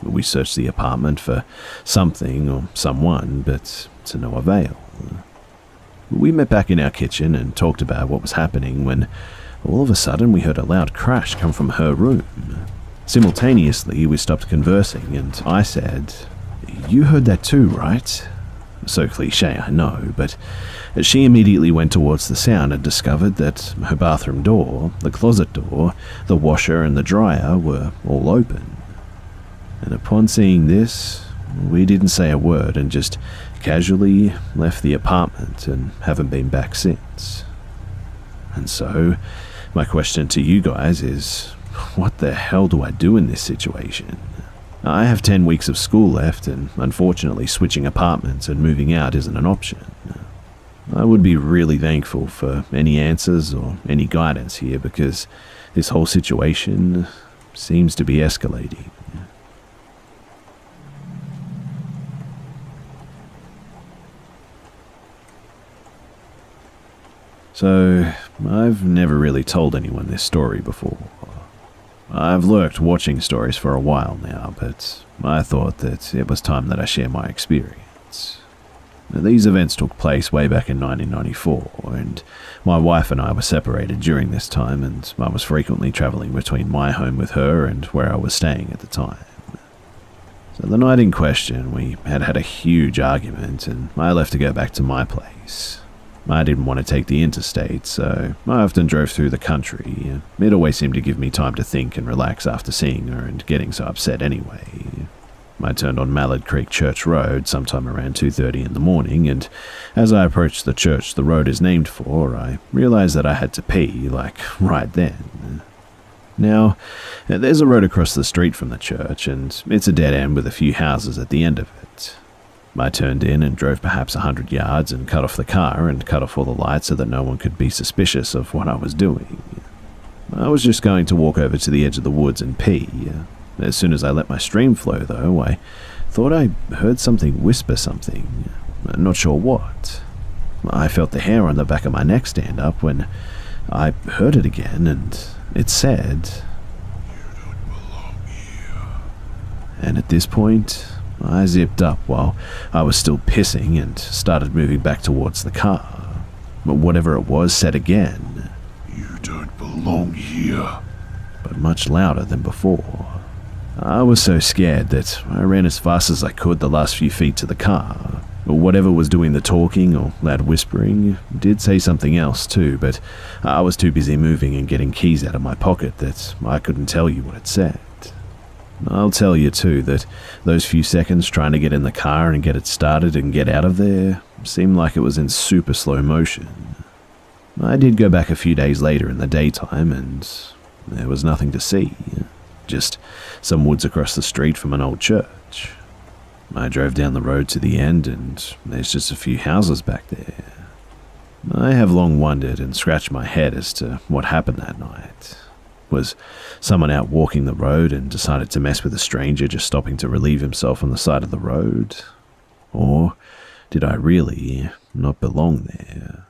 We searched the apartment for something or someone, but to no avail. We met back in our kitchen and talked about what was happening when all of a sudden we heard a loud crash come from her room. Simultaneously, we stopped conversing and I said, "You heard that too, right?" So cliche, I know, but she immediately went towards the sound and discovered that her bathroom door, the closet door, the washer and the dryer were all open. And upon seeing this, we didn't say a word and just casually left the apartment and haven't been back since. And so, my question to you guys is, what the hell do I do in this situation? I have 10 weeks of school left, and unfortunately switching apartments and moving out isn't an option. I would be really thankful for any answers or any guidance here because this whole situation seems to be escalating. So, I've never really told anyone this story before. I've lurked watching stories for a while now, but I thought that it was time that I share my experience. Now, these events took place way back in 1994, and my wife and I were separated during this time, and I was frequently travelling between my home with her and where I was staying at the time. So the night in question, we had had a huge argument, and I left to go back to my place. I didn't want to take the interstate, so I often drove through the country. It always seemed to give me time to think and relax after seeing her and getting so upset anyway. I turned on Mallard Creek Church Road sometime around 2:30 in the morning, and as I approached the church the road is named for, I realized that I had to pee, like, right then. Now, there's a road across the street from the church, and it's a dead end with a few houses at the end of it. I turned in and drove perhaps 100 yards and cut off the car and cut off all the lights so that no one could be suspicious of what I was doing. I was just going to walk over to the edge of the woods and pee. As soon as I let my stream flow, though, I thought I heard something whisper something. Not sure what. I felt the hair on the back of my neck stand up when I heard it again, and it said, "You don't belong here." And at this point, I zipped up while I was still pissing and started moving back towards the car. But whatever it was said again, "You don't belong here," but much louder than before. I was so scared that I ran as fast as I could the last few feet to the car. Whatever was doing the talking or loud whispering did say something else too, but I was too busy moving and getting keys out of my pocket that I couldn't tell you what it said. I'll tell you too that those few seconds trying to get in the car and get it started and get out of there seemed like it was in super slow motion. I did go back a few days later in the daytime and there was nothing to see, just some woods across the street from an old church. I drove down the road to the end and there's just a few houses back there. I have long wondered and scratched my head as to what happened that night. Was someone out walking the road and decided to mess with a stranger just stopping to relieve himself on the side of the road? Or did I really not belong there?